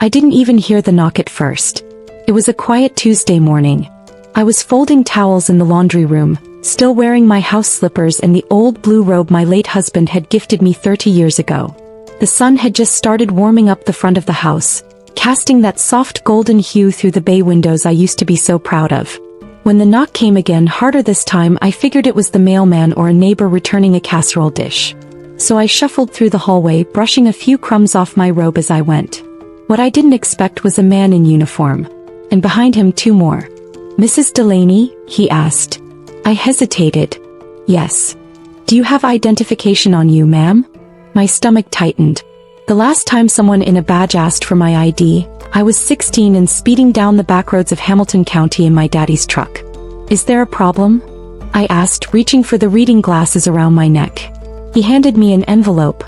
I didn't even hear the knock at first. It was a quiet Tuesday morning. I was folding towels in the laundry room, still wearing my house slippers and the old blue robe my late husband had gifted me 30 years ago. The sun had just started warming up the front of the house, casting that soft golden hue through the bay windows I used to be so proud of. When the knock came again, harder this time, I figured it was the mailman or a neighbor returning a casserole dish. So I shuffled through the hallway, brushing a few crumbs off my robe as I went. What I didn't expect was a man in uniform. And behind him 2 more. "Mrs. Delaney?" he asked. I hesitated. "Yes." "Do you have identification on you, ma'am?" My stomach tightened. The last time someone in a badge asked for my ID, I was 16 and speeding down the back roads of Hamilton County in my daddy's truck. "Is there a problem?" I asked, reaching for the reading glasses around my neck. He handed me an envelope.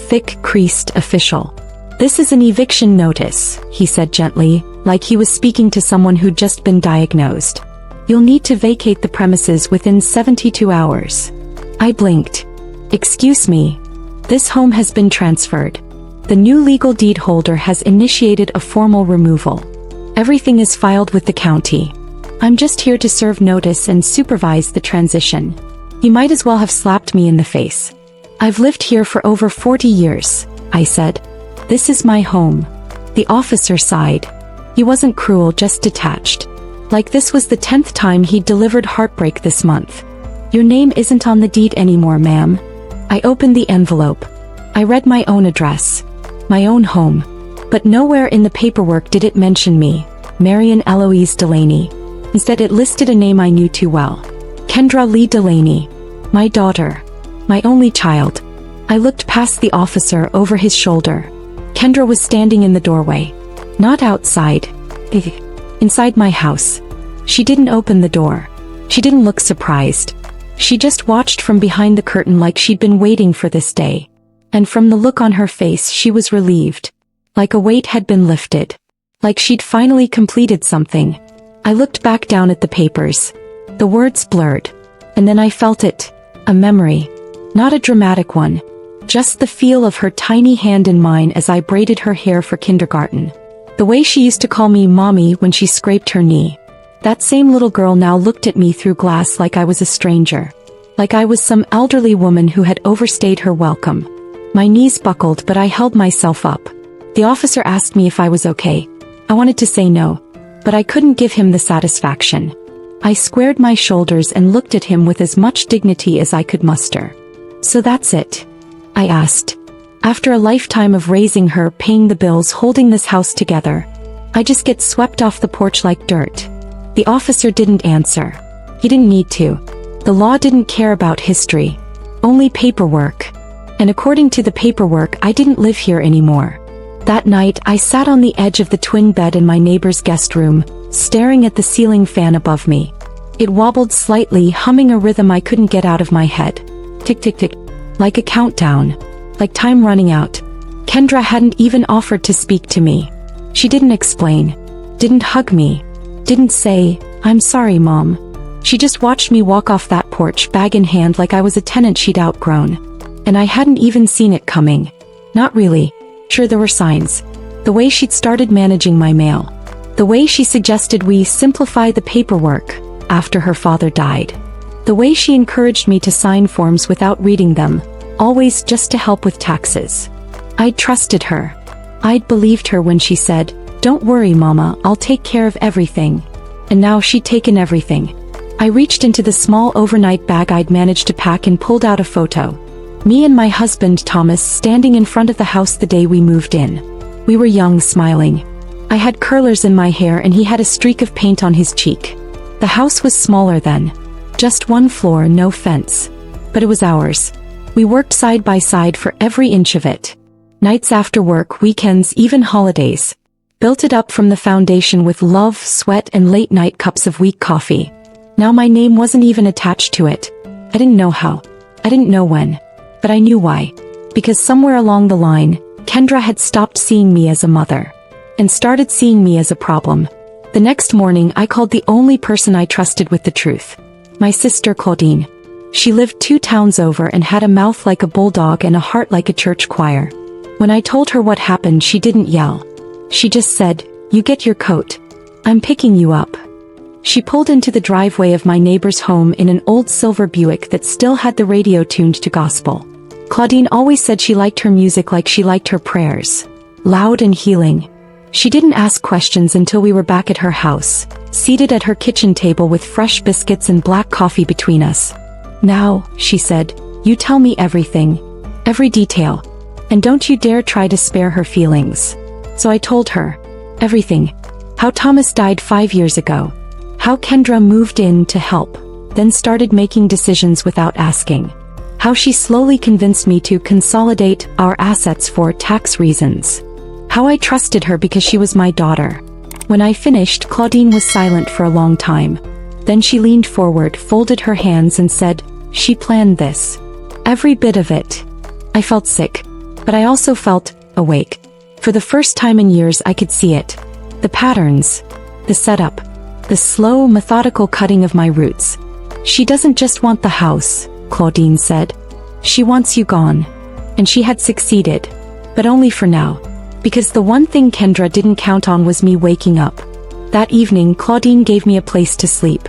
Thick, creased, official. "This is an eviction notice," he said gently, like he was speaking to someone who'd just been diagnosed. "You'll need to vacate the premises within 72 hours. I blinked. "Excuse me. This home has been transferred. The new legal deed holder has initiated a formal removal. Everything is filed with the county. I'm just here to serve notice and supervise the transition." He might as well have slapped me in the face. "I've lived here for over 40 years, I said. "This is my home." The officer sighed. He wasn't cruel, just detached. Like this was the 10th time he'd delivered heartbreak this month. "Your name isn't on the deed anymore, ma'am." I opened the envelope. I read my own address. My own home. But nowhere in the paperwork did it mention me, Marian Eloise Delaney. Instead it listed a name I knew too well. Kendra Lee Delaney. My daughter. My only child. I looked past the officer over his shoulder. Kendra was standing in the doorway. Not outside. Inside my house. She didn't open the door. She didn't look surprised. She just watched from behind the curtain like she'd been waiting for this day. And from the look on her face she was relieved. Like a weight had been lifted. Like she'd finally completed something. I looked back down at the papers. The words blurred. And then I felt it. A memory. Not a dramatic one. Just the feel of her tiny hand in mine as I braided her hair for kindergarten. The way she used to call me mommy when she scraped her knee. That same little girl now looked at me through glass like I was a stranger. Like I was some elderly woman who had overstayed her welcome. My knees buckled, but I held myself up. The officer asked me if I was okay. I wanted to say no, but I couldn't give him the satisfaction. I squared my shoulders and looked at him with as much dignity as I could muster. "So that's it?" I asked. "After a lifetime of raising her, paying the bills, holding this house together, I just get swept off the porch like dirt?" The officer didn't answer. He didn't need to. The law didn't care about history. Only paperwork. And according to the paperwork, I didn't live here anymore. That night, I sat on the edge of the twin bed in my neighbor's guest room, staring at the ceiling fan above me. It wobbled slightly, humming a rhythm I couldn't get out of my head. Tick tick tick. Like a countdown. Like time running out. Kendra hadn't even offered to speak to me. She didn't explain. Didn't hug me. Didn't say, "I'm sorry, Mom." She just watched me walk off that porch, bag in hand, like I was a tenant she'd outgrown. And I hadn't even seen it coming. Not really. Sure, there were signs. The way she'd started managing my mail. The way she suggested we simplify the paperwork after her father died. The way she encouraged me to sign forms without reading them, always just to help with taxes. I'd trusted her. I'd believed her when she said, "Don't worry, Mama, I'll take care of everything." And now she'd taken everything. I reached into the small overnight bag I'd managed to pack and pulled out a photo. Me and my husband Thomas standing in front of the house the day we moved in. We were young, smiling. I had curlers in my hair and he had a streak of paint on his cheek. The house was smaller then. Just 1 floor, no fence. But it was ours. We worked side by side for every inch of it. Nights after work, weekends, even holidays. Built it up from the foundation with love, sweat, and late-night cups of weak coffee. Now my name wasn't even attached to it. I didn't know how. I didn't know when. But I knew why. Because somewhere along the line, Kendra had stopped seeing me as a mother. And started seeing me as a problem. The next morning I called the only person I trusted with the truth. My sister Claudine. She lived 2 towns over and had a mouth like a bulldog and a heart like a church choir. When I told her what happened, she didn't yell. She just said, "You get your coat. I'm picking you up." She pulled into the driveway of my neighbor's home in an old silver Buick that still had the radio tuned to gospel. Claudine always said she liked her music like she liked her prayers. Loud and healing. She didn't ask questions until we were back at her house, seated at her kitchen table with fresh biscuits and black coffee between us. "Now," she said, "you tell me everything. Every detail. And don't you dare try to spare her feelings." So I told her. Everything. How Thomas died 5 years ago. How Kendra moved in to help, then started making decisions without asking. How she slowly convinced me to consolidate our assets for tax reasons. How I trusted her because she was my daughter. When I finished, Claudine was silent for a long time. Then she leaned forward, folded her hands and said, "She planned this. Every bit of it." I felt sick, but I also felt awake. For the first time in years I could see it. The patterns. The setup. The slow, methodical cutting of my roots. "She doesn't just want the house," Claudine said. "She wants you gone." And she had succeeded. But only for now. Because the one thing Kendra didn't count on was me waking up. That evening Claudine gave me a place to sleep.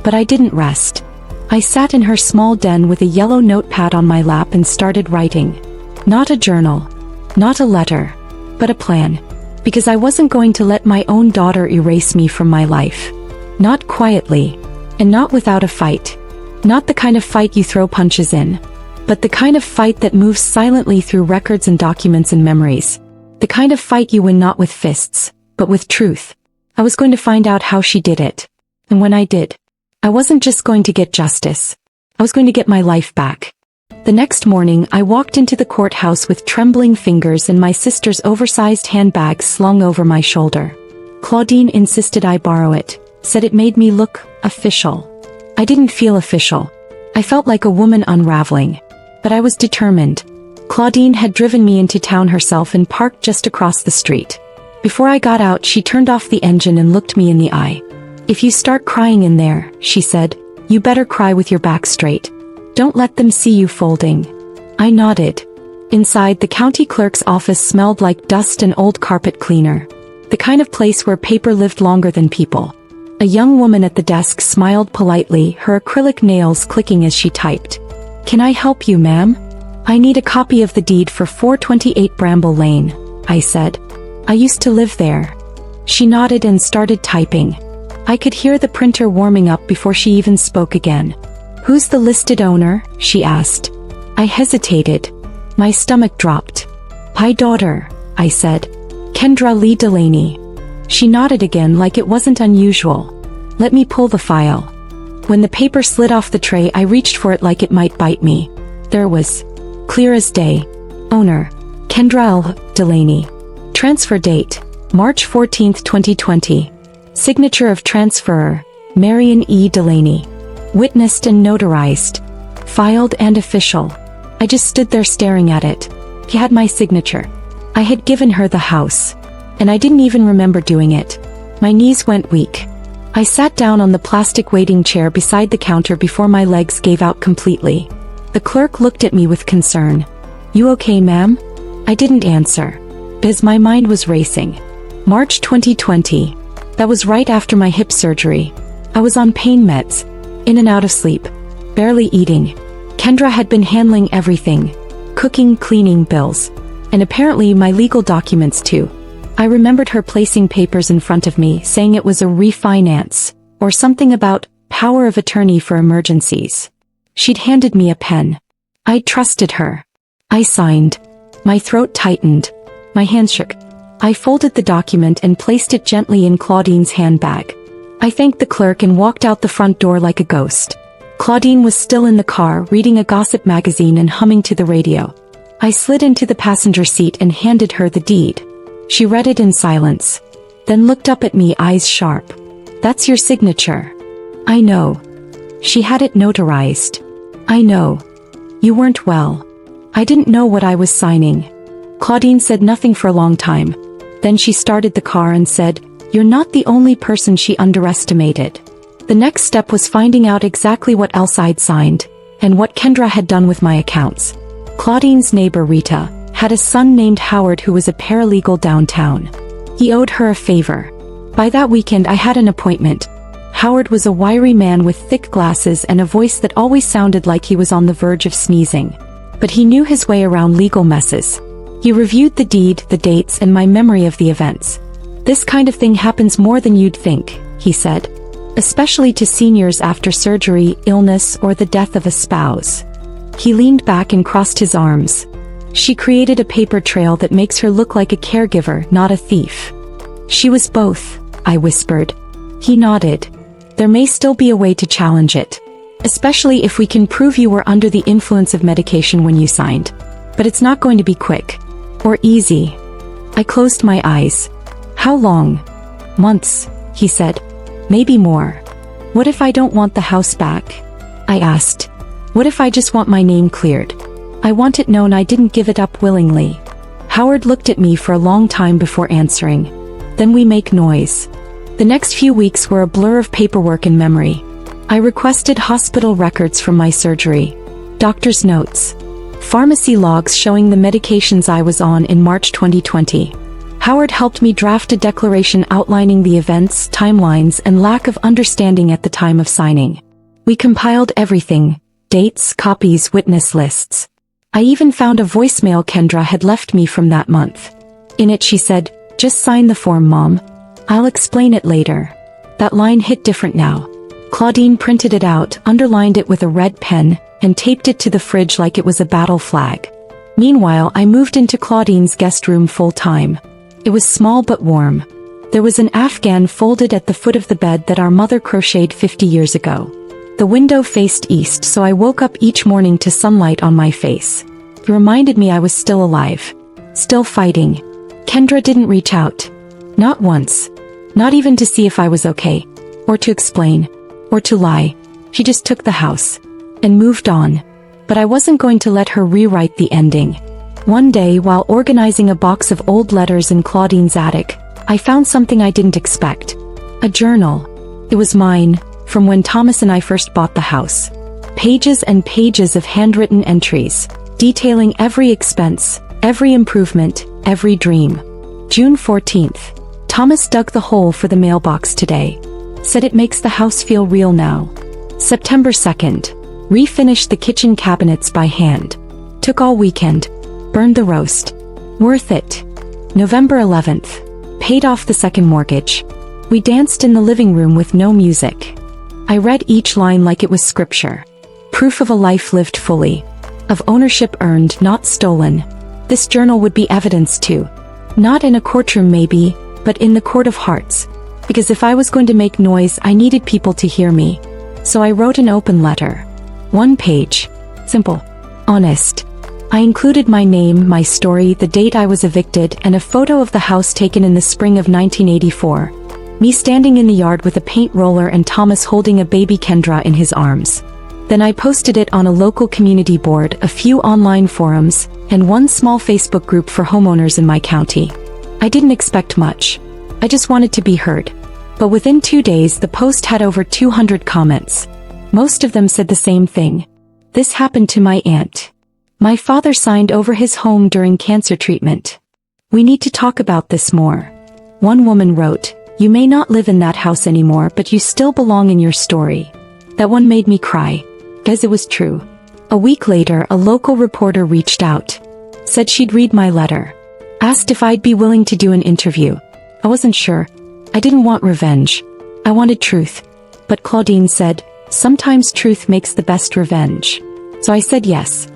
But I didn't rest. I sat in her small den with a yellow notepad on my lap and started writing. Not a journal. Not a letter. But a plan. Because I wasn't going to let my own daughter erase me from my life. Not quietly. And not without a fight. Not the kind of fight you throw punches in. But the kind of fight that moves silently through records and documents and memories. The kind of fight you win not with fists, but with truth. I was going to find out how she did it. And when I did, I wasn't just going to get justice. I was going to get my life back. The next morning I walked into the courthouse with trembling fingers and my sister's oversized handbag slung over my shoulder. Claudine insisted I borrow it, said it made me look official. I didn't feel official. I felt like a woman unraveling. But I was determined. Claudine had driven me into town herself and parked just across the street. Before I got out, she turned off the engine and looked me in the eye. "If you start crying in there," she said, "you better cry with your back straight. Don't let them see you folding." I nodded. Inside, the county clerk's office smelled like dust and old carpet cleaner. The kind of place where paper lived longer than people. A young woman at the desk smiled politely, her acrylic nails clicking as she typed. "Can I help you, ma'am?" "I need a copy of the deed for 428 Bramble Lane," I said. "I used to live there." She nodded and started typing. I could hear the printer warming up before she even spoke again. "Who's the listed owner?" she asked. I hesitated. My stomach dropped. "My daughter," I said. "Kendra Lee Delaney." She nodded again like it wasn't unusual. "Let me pull the file." When the paper slid off the tray, I reached for it like it might bite me. There was, clear as day. Owner, Kendra L. Delaney. Transfer date, March 14, 2020. Signature of transferor, Marian E. Delaney. Witnessed and notarized. Filed and official. I just stood there staring at it. He had my signature. I had given her the house. And I didn't even remember doing it. My knees went weak. I sat down on the plastic waiting chair beside the counter before my legs gave out completely. The clerk looked at me with concern. "You okay, ma'am?" I didn't answer. Because my mind was racing. March 2020. That was right after my hip surgery. I was on pain meds. In and out of sleep. Barely eating. Kendra had been handling everything. Cooking, cleaning, bills. And apparently my legal documents too. I remembered her placing papers in front of me, saying it was a refinance, or something about power of attorney for emergencies. She'd handed me a pen. I trusted her. I signed. My throat tightened. My hands shook. I folded the document and placed it gently in Claudine's handbag. I thanked the clerk and walked out the front door like a ghost. Claudine was still in the car, reading a gossip magazine and humming to the radio. I slid into the passenger seat and handed her the deed. She read it in silence, then looked up at me, eyes sharp. "That's your signature." "I know." She had it notarized. "I know. You weren't well." I didn't know what I was signing. Claudine said nothing for a long time. Then she started the car and said, "You're not the only person she underestimated." The next step was finding out exactly what else I'd signed, and what Kendra had done with my accounts. Claudine's neighbor Rita had a son named Howard who was a paralegal downtown. He owed her a favor. By that weekend I had an appointment. Howard was a wiry man with thick glasses and a voice that always sounded like he was on the verge of sneezing. But he knew his way around legal messes. He reviewed the deed, the dates, and my memory of the events. "This kind of thing happens more than you'd think," he said. "Especially to seniors after surgery, illness, or the death of a spouse." He leaned back and crossed his arms. "She created a paper trail that makes her look like a caregiver, not a thief." "She was both," I whispered. He nodded. "There may still be a way to challenge it. Especially if we can prove you were under the influence of medication when you signed. But it's not going to be quick. Or easy." I closed my eyes. "How long?" "Months," he said. "Maybe more." "What if I don't want the house back?" I asked. "What if I just want my name cleared? I want it known I didn't give it up willingly." Howard looked at me for a long time before answering. "Then we make noise." The next few weeks were a blur of paperwork and memory. I requested hospital records from my surgery, doctor's notes, pharmacy logs showing the medications I was on in March 2020. Howard helped me draft a declaration outlining the events, timelines, and lack of understanding at the time of signing. We compiled everything: dates, copies, witness lists. I even found a voicemail Kendra had left me from that month. In it she said, "Just sign the form, Mom. I'll explain it later." That line hit different now. Claudine printed it out, underlined it with a red pen, and taped it to the fridge like it was a battle flag. Meanwhile, I moved into Claudine's guest room full-time. It was small but warm. There was an Afghan folded at the foot of the bed that our mother crocheted 50 years ago. The window faced east, so I woke up each morning to sunlight on my face. It reminded me I was still alive. Still fighting. Kendra didn't reach out. Not once. Not even to see if I was okay. Or to explain. Or to lie. She just took the house. And moved on. But I wasn't going to let her rewrite the ending. One day, while organizing a box of old letters in Claudine's attic, I found something I didn't expect. A journal. It was mine, from when Thomas and I first bought the house. Pages and pages of handwritten entries, detailing every expense, every improvement, every dream. June 14th. Thomas dug the hole for the mailbox today. Said it makes the house feel real now. September 2nd. Refinished the kitchen cabinets by hand. Took all weekend. Burned the roast. Worth it. November 11th. Paid off the second mortgage. We danced in the living room with no music. I read each line like it was scripture. Proof of a life lived fully. Of ownership earned, not stolen. This journal would be evidence too. Not in a courtroom maybe, but in the court of hearts. Because if I was going to make noise, I needed people to hear me. So I wrote an open letter. 1 page. Simple. Honest. I included my name, my story, the date I was evicted, and a photo of the house taken in the spring of 1984. Me standing in the yard with a paint roller and Thomas holding a baby Kendra in his arms. Then I posted it on a local community board, a few online forums, and one small Facebook group for homeowners in my county. I didn't expect much. I just wanted to be heard. But within 2 days the post had over 200 comments. Most of them said the same thing. This happened to my aunt. My father signed over his home during cancer treatment. We need to talk about this more. One woman wrote, "You may not live in that house anymore, but you still belong in your story." That one made me cry. Guess it was true. A week later, a local reporter reached out. Said she'd read my letter. Asked if I'd be willing to do an interview. I wasn't sure. I didn't want revenge. I wanted truth. But Claudine said, "Sometimes truth makes the best revenge." So I said yes.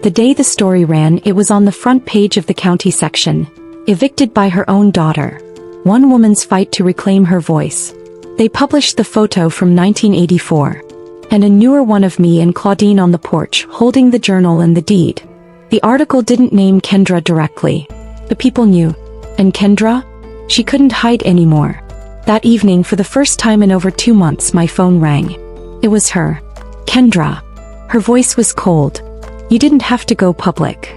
The day the story ran, it was on the front page of the county section. Evicted by her own daughter. One woman's fight to reclaim her voice. They published the photo from 1984. And a newer one of me and Claudine on the porch, holding the journal and the deed. The article didn't name Kendra directly. But people knew. And Kendra? She couldn't hide anymore. That evening, for the first time in over 2 months, my phone rang. It was her. Kendra. Her voice was cold. "You didn't have to go public."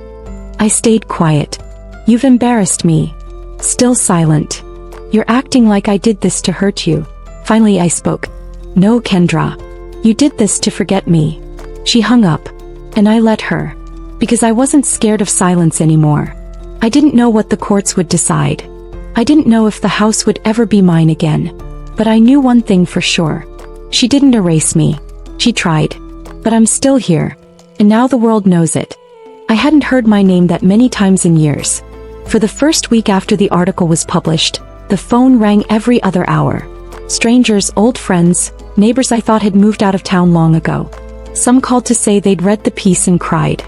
I stayed quiet. "You've embarrassed me." Still silent. "You're acting like I did this to hurt you." Finally I spoke. "No, Kendra. You did this to forget me." She hung up. And I let her. Because I wasn't scared of silence anymore. I didn't know what the courts would decide. I didn't know if the house would ever be mine again. But I knew one thing for sure. She didn't erase me. She tried. But I'm still here. And now the world knows it. I hadn't heard my name that many times in years. For the first week after the article was published, the phone rang every other hour. Strangers, old friends, neighbors I thought had moved out of town long ago. Some called to say they'd read the piece and cried.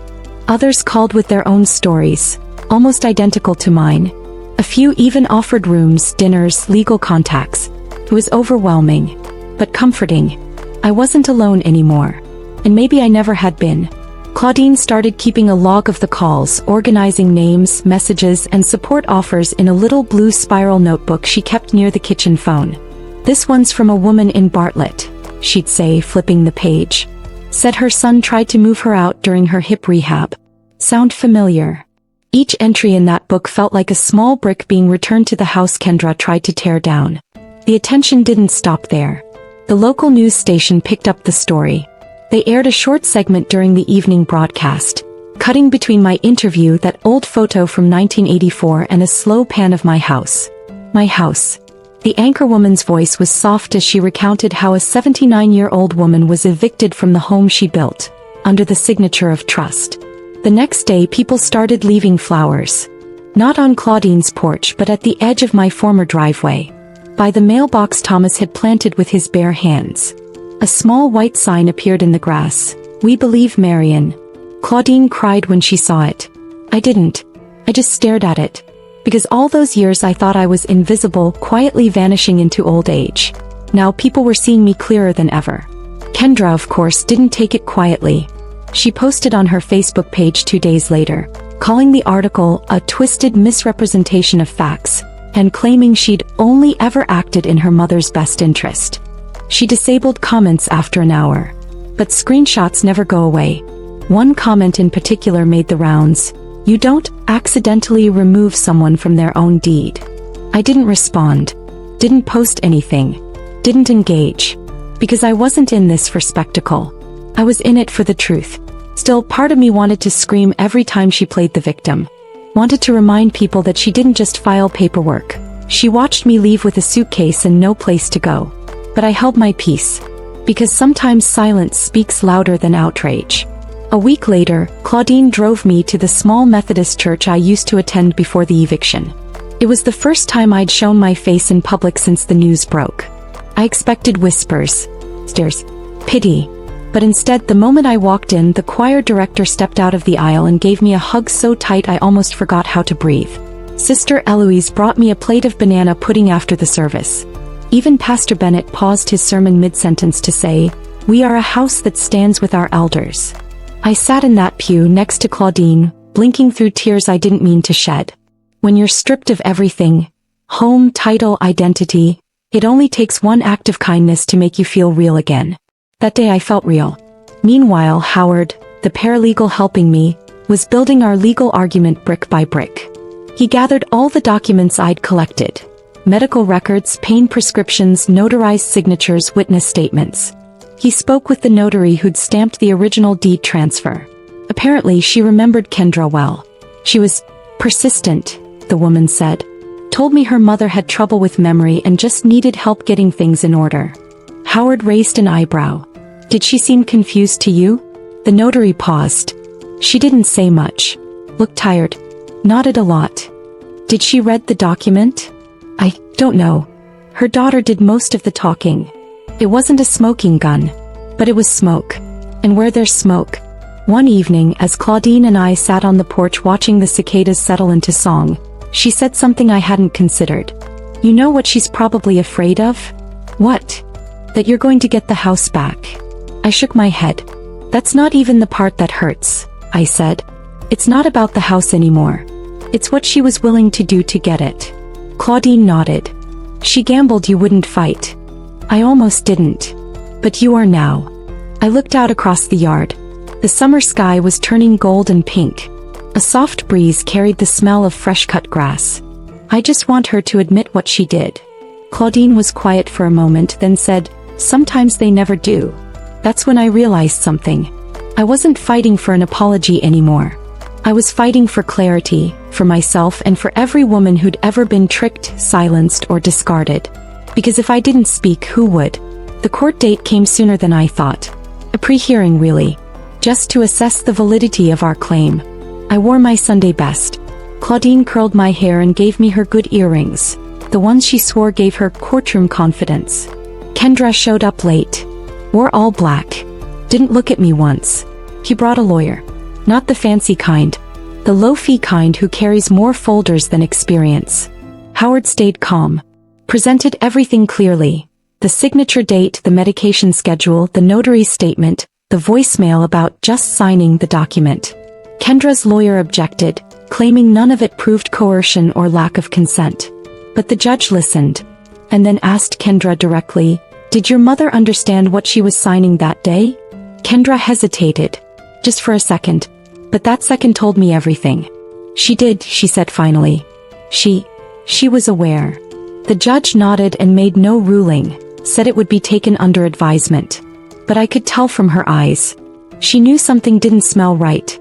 Others called with their own stories, almost identical to mine. A few even offered rooms, dinners, legal contacts. It was overwhelming, but comforting. I wasn't alone anymore. And maybe I never had been. Claudine started keeping a log of the calls, organizing names, messages, and support offers in a little blue spiral notebook she kept near the kitchen phone. "This one's from a woman in Bartlett," she'd say, flipping the page. Said her son tried to move her out during her hip rehab. Sound familiar? Each entry in that book felt like a small brick being returned to the house Kendra tried to tear down. The attention didn't stop there. The local news station picked up the story. They aired a short segment during the evening broadcast, cutting between my interview, that old photo from 1984, and a slow pan of my house. My house. The anchorwoman's voice was soft as she recounted how a 79-year-old woman was evicted from the home she built, under the signature of trust. The next day people started leaving flowers. Not on Claudine's porch but at the edge of my former driveway. By the mailbox Thomas had planted with his bare hands. A small white sign appeared in the grass. "We believe Marian." Claudine cried when she saw it. I didn't. I just stared at it. Because all those years I thought I was invisible, quietly vanishing into old age. Now people were seeing me clearer than ever. Kendra, of course, didn't take it quietly. She posted on her Facebook page 2 days later, calling the article a twisted misrepresentation of facts, and claiming she'd only ever acted in her mother's best interest. She disabled comments after an hour. But screenshots never go away. One comment in particular made the rounds. "You don't accidentally remove someone from their own deed." I didn't respond. Didn't post anything. Didn't engage. Because I wasn't in this for spectacle. I was in it for the truth. Still, part of me wanted to scream every time she played the victim. Wanted to remind people that she didn't just file paperwork. She watched me leave with a suitcase and no place to go. But I held my peace. Because sometimes silence speaks louder than outrage. A week later, Claudine drove me to the small Methodist church I used to attend before the eviction. It was the first time I'd shown my face in public since the news broke. I expected whispers, stares, pity. But instead, the moment I walked in, the choir director stepped out of the aisle and gave me a hug so tight I almost forgot how to breathe. Sister Eloise brought me a plate of banana pudding after the service. Even Pastor Bennett paused his sermon mid-sentence to say, "We are a house that stands with our elders." I sat in that pew next to Claudine, blinking through tears I didn't mean to shed. When you're stripped of everything, home, title, identity, it only takes one act of kindness to make you feel real again. That day I felt real. Meanwhile, Howard, the paralegal helping me, was building our legal argument brick by brick. He gathered all the documents I'd collected. Medical records, pain prescriptions, notarized signatures, witness statements. He spoke with the notary who'd stamped the original deed transfer. Apparently, she remembered Kendra well. She was persistent, the woman said. Told me her mother had trouble with memory and just needed help getting things in order. Howard raised an eyebrow. "Did she seem confused to you?" The notary paused. "She didn't say much. Looked tired. Nodded a lot." "Did she read the document?" "I don't know. Her daughter did most of the talking. It wasn't a smoking gun. But it was smoke. And where there's smoke." One evening, as Claudine and I sat on the porch watching the cicadas settle into song, she said something I hadn't considered. "You know what she's probably afraid of?" "What?" "That you're going to get the house back." I shook my head. "That's not even the part that hurts," I said. "It's not about the house anymore. It's what she was willing to do to get it." Claudine nodded. "She gambled you wouldn't fight." "I almost didn't. But you are now." I looked out across the yard. The summer sky was turning gold and pink. A soft breeze carried the smell of fresh-cut grass. "I just want her to admit what she did." Claudine was quiet for a moment, then said, "Sometimes they never do." That's when I realized something. I wasn't fighting for an apology anymore. I was fighting for clarity, for myself and for every woman who'd ever been tricked, silenced, or discarded. Because if I didn't speak, who would? The court date came sooner than I thought. A pre-hearing really. Just to assess the validity of our claim. I wore my Sunday best. Claudine curled my hair and gave me her good earrings. The ones she swore gave her courtroom confidence. Kendra showed up late. Wore all black. Didn't look at me once. He brought a lawyer. Not the fancy kind. The low-fee kind who carries more folders than experience. Howard stayed calm. Presented everything clearly. The signature date, the medication schedule, the notary's statement, the voicemail about just signing the document. Kendra's lawyer objected, claiming none of it proved coercion or lack of consent. But the judge listened, and then asked Kendra directly, "Did your mother understand what she was signing that day?" Kendra hesitated, just for a second, but that second told me everything. "She did," she said finally. She was aware. The judge nodded and made no ruling, said it would be taken under advisement. But I could tell from her eyes. She knew something didn't smell right.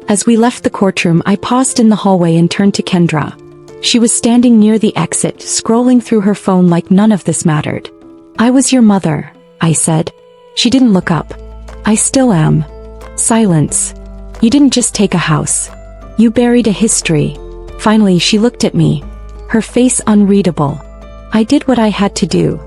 As we left the courtroom, I paused in the hallway and turned to Kendra. She was standing near the exit, scrolling through her phone like none of this mattered. "I was your mother," I said. She didn't look up. "I still am." Silence. "You didn't just take a house. You buried a history." Finally, she looked at me. Her face unreadable. "I did what I had to do."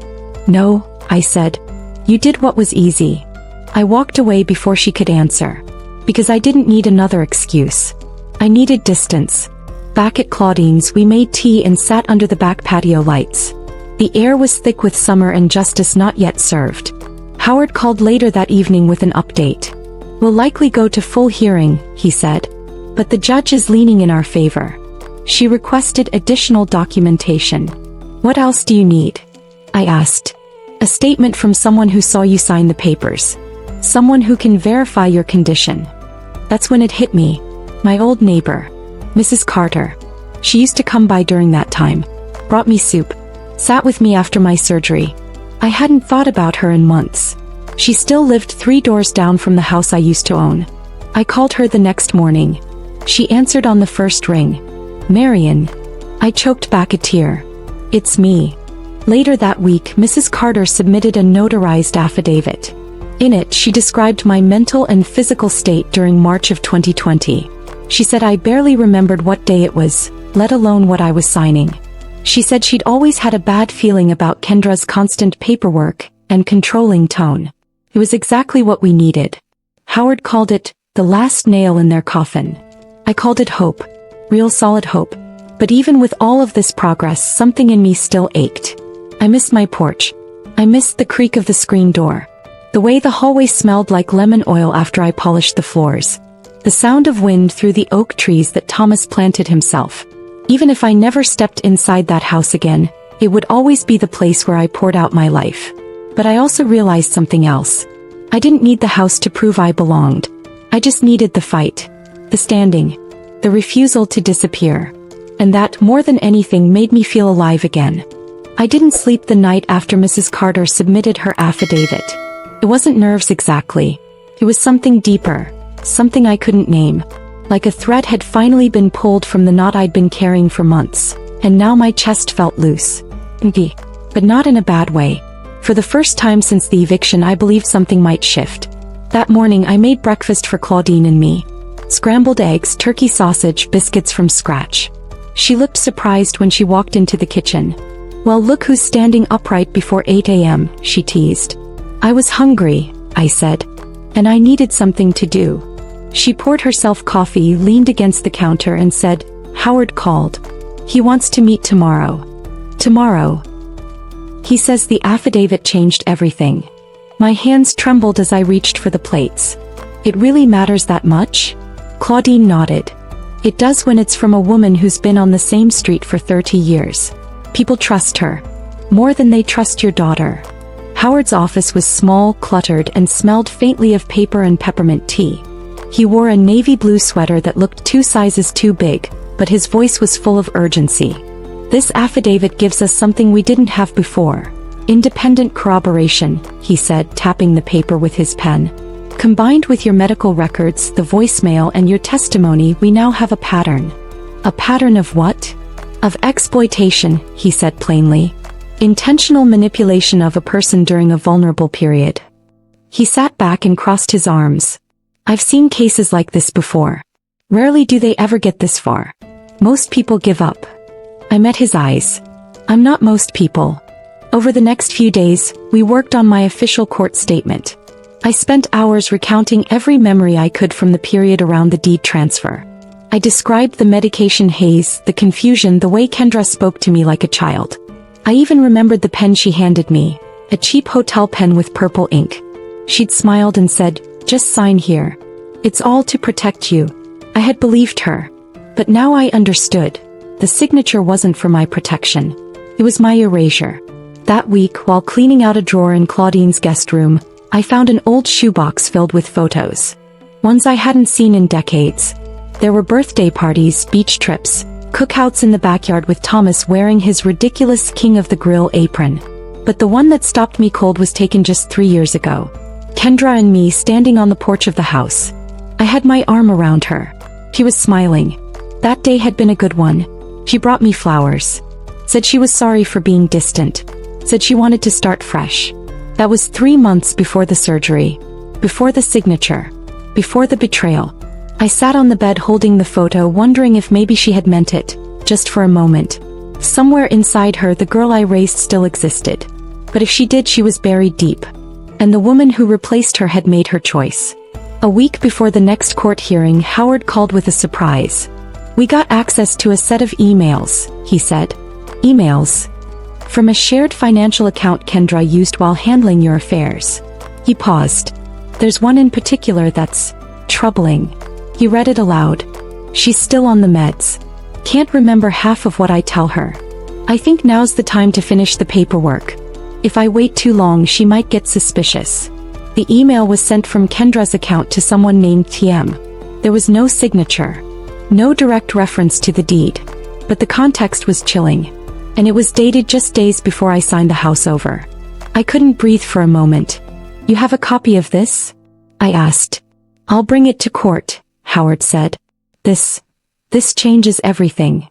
"No," I said. "You did what was easy." I walked away before she could answer. Because I didn't need another excuse. I needed distance. Back at Claudine's, we made tea and sat under the back patio lights. The air was thick with summer and justice not yet served. Howard called later that evening with an update. "We'll likely go to full hearing," he said. "But the judge is leaning in our favor. She requested additional documentation." "What else do you need?" I asked. "A statement from someone who saw you sign the papers. Someone who can verify your condition." That's when it hit me. My old neighbor, Mrs. Carter. She used to come by during that time. Brought me soup. Sat with me after my surgery. I hadn't thought about her in months. She still lived 3 doors down from the house I used to own. I called her the next morning. She answered on the first ring. "Marian." I choked back a tear. "It's me." Later that week, Mrs. Carter submitted a notarized affidavit. In it, she described my mental and physical state during March of 2020. She said I barely remembered what day it was, let alone what I was signing. She said she'd always had a bad feeling about Kendra's constant paperwork and controlling tone. It was exactly what we needed. Howard called it the last nail in their coffin. I called it hope. Real solid hope. But even with all of this progress, something in me still ached. I missed my porch. I missed the creak of the screen door. The way the hallway smelled like lemon oil after I polished the floors. The sound of wind through the oak trees that Thomas planted himself. Even if I never stepped inside that house again, it would always be the place where I poured out my life. But I also realized something else. I didn't need the house to prove I belonged. I just needed the fight. The standing. The refusal to disappear. And that, more than anything, made me feel alive again. I didn't sleep the night after Mrs. Carter submitted her affidavit. It wasn't nerves exactly. It was something deeper, something I couldn't name. Like a thread had finally been pulled from the knot I'd been carrying for months, and now my chest felt loose. But not in a bad way. For the first time since the eviction, I believed something might shift. That morning, I made breakfast for Claudine and me. Scrambled eggs, turkey sausage, biscuits from scratch. She looked surprised when she walked into the kitchen. "Well, look who's standing upright before 8 a.m., she teased. I was hungry, I said. And I needed something to do. She poured herself coffee, leaned against the counter and said, "Howard called. He wants to meet tomorrow." Tomorrow. He says the affidavit changed everything. My hands trembled as I reached for the plates. "It really matters that much?" Claudine nodded. "It does when it's from a woman who's been on the same street for 30 years. People trust her. More than they trust your daughter." Howard's office was small, cluttered, and smelled faintly of paper and peppermint tea. He wore a navy blue sweater that looked 2 sizes too big, but his voice was full of urgency. "This affidavit gives us something we didn't have before. Independent corroboration," he said, tapping the paper with his pen. Combined with your medical records, the voicemail, and your testimony, we now have a pattern. A pattern of what? Of exploitation, he said plainly. Intentional manipulation of a person during a vulnerable period. He sat back and crossed his arms. I've seen cases like this before. Rarely do they ever get this far. Most people give up. I met his eyes. I'm not most people. Over the next few days, we worked on my official court statement. I spent hours recounting every memory I could from the period around the deed transfer. I described the medication haze, the confusion, the way Kendra spoke to me like a child. I even remembered the pen she handed me, a cheap hotel pen with purple ink. She'd smiled and said, "Just sign here. It's all to protect you." I had believed her. But now I understood. The signature wasn't for my protection. It was my erasure. That week, while cleaning out a drawer in Claudine's guest room, I found an old shoebox filled with photos. Ones I hadn't seen in decades. There were birthday parties, beach trips, cookouts in the backyard with Thomas wearing his ridiculous King of the Grill apron. But the one that stopped me cold was taken just 3 years ago. Kendra and me standing on the porch of the house. I had my arm around her. She was smiling. That day had been a good one. She brought me flowers. Said she was sorry for being distant. Said she wanted to start fresh. That was 3 months before the surgery. Before the signature. Before the betrayal. I sat on the bed holding the photo, wondering if maybe she had meant it, just for a moment. Somewhere inside her, the girl I raised still existed. But if she did, she was buried deep. And the woman who replaced her had made her choice. A week before the next court hearing, Howard called with a surprise. "We got access to a set of emails," he said. "Emails? From a shared financial account Kendra used while handling your affairs." He paused. "There's one in particular that's troubling." He read it aloud. "She's still on the meds. Can't remember half of what I tell her. I think now's the time to finish the paperwork. If I wait too long, she might get suspicious." The email was sent from Kendra's account to someone named TM. There was no signature. No direct reference to the deed. But the context was chilling. And it was dated just days before I signed the house over. I couldn't breathe for a moment. "You have a copy of this?" I asked. "I'll bring it to court," Howard said. This changes everything."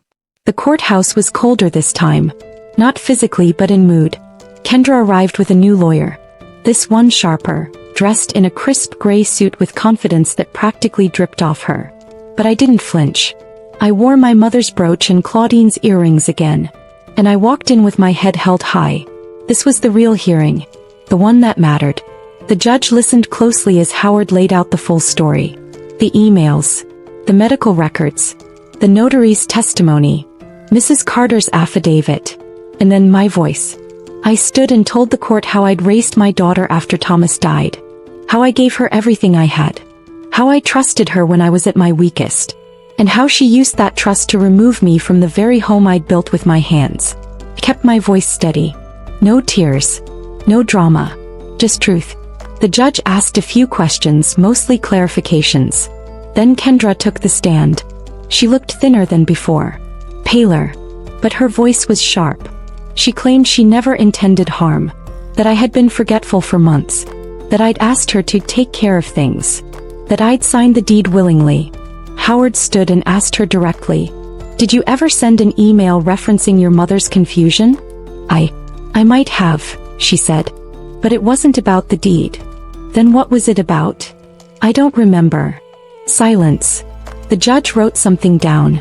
The courthouse was colder this time. Not physically but in mood. Kendra arrived with a new lawyer. This one sharper, dressed in a crisp gray suit with confidence that practically dripped off her. But I didn't flinch. I wore my mother's brooch and Claudine's earrings again. And I walked in with my head held high. This was the real hearing. The one that mattered. The judge listened closely as Howard laid out the full story. The emails. The medical records. The notary's testimony. Mrs. Carter's affidavit. And then my voice. I stood and told the court how I'd raised my daughter after Thomas died. How I gave her everything I had. How I trusted her when I was at my weakest. And how she used that trust to remove me from the very home I'd built with my hands. I kept my voice steady. No tears. No drama. Just truth. The judge asked a few questions, mostly clarifications. Then Kendra took the stand. She looked thinner than before. Paler. But her voice was sharp. She claimed she never intended harm. That I had been forgetful for months. That I'd asked her to take care of things. That I'd signed the deed willingly. Howard stood and asked her directly. "Did you ever send an email referencing your mother's confusion?" I might have," she said. "But it wasn't about the deed." "Then what was it about?" "I don't remember." Silence. The judge wrote something down.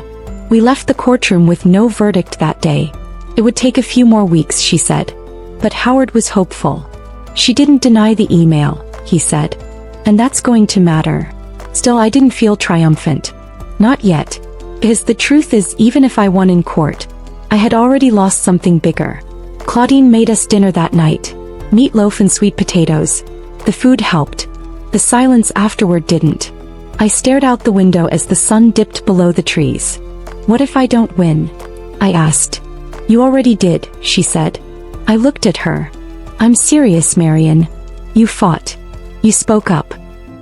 We left the courtroom with no verdict that day. It would take a few more weeks, she said. But Howard was hopeful. "She didn't deny the email," he said. "And that's going to matter." Still, I didn't feel triumphant. Not yet. Because the truth is, even if I won in court, I had already lost something bigger. Claudine made us dinner that night. Meatloaf and sweet potatoes. The food helped. The silence afterward didn't. I stared out the window as the sun dipped below the trees. "What if I don't win?" I asked. "You already did," she said. I looked at her. "I'm serious, Marian. You fought. You spoke up.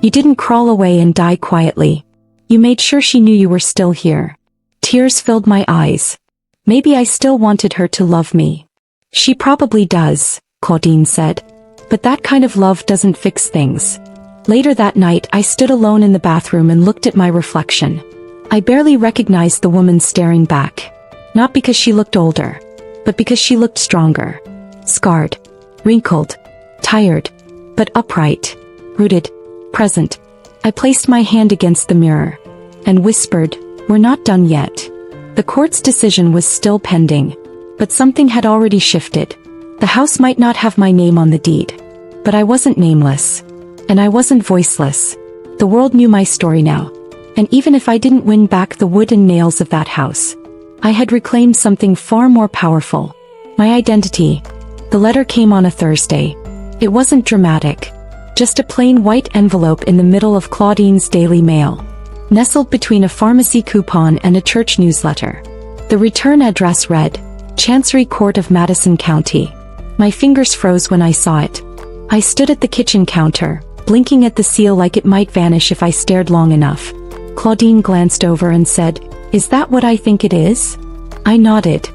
You didn't crawl away and die quietly. You made sure she knew you were still here." Tears filled my eyes. Maybe I still wanted her to love me. "She probably does," Claudine said. "But that kind of love doesn't fix things. Later that night, I stood alone in the bathroom and looked at my reflection. I barely recognized the woman staring back. Not because she looked older, but because she looked stronger. Scarred, wrinkled, tired, but upright, rooted, present. I placed my hand against the mirror and whispered, "We're not done yet." The court's decision was still pending, but something had already shifted. The house might not have my name on the deed, but I wasn't nameless, and I wasn't voiceless. The world knew my story now, and even if I didn't win back the wood and nails of that house, I had reclaimed something far more powerful: my identity. The letter came on a Thursday. It wasn't dramatic, just a plain white envelope in the middle of Claudine's daily mail, nestled between a pharmacy coupon and a church newsletter. The return address read, Chancery Court of Madison County. My fingers froze when I saw it. I stood at the kitchen counter, blinking at the seal like it might vanish if I stared long enough. Claudine glanced over and said, "Is that what I think it is?" I nodded.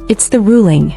"It's the ruling."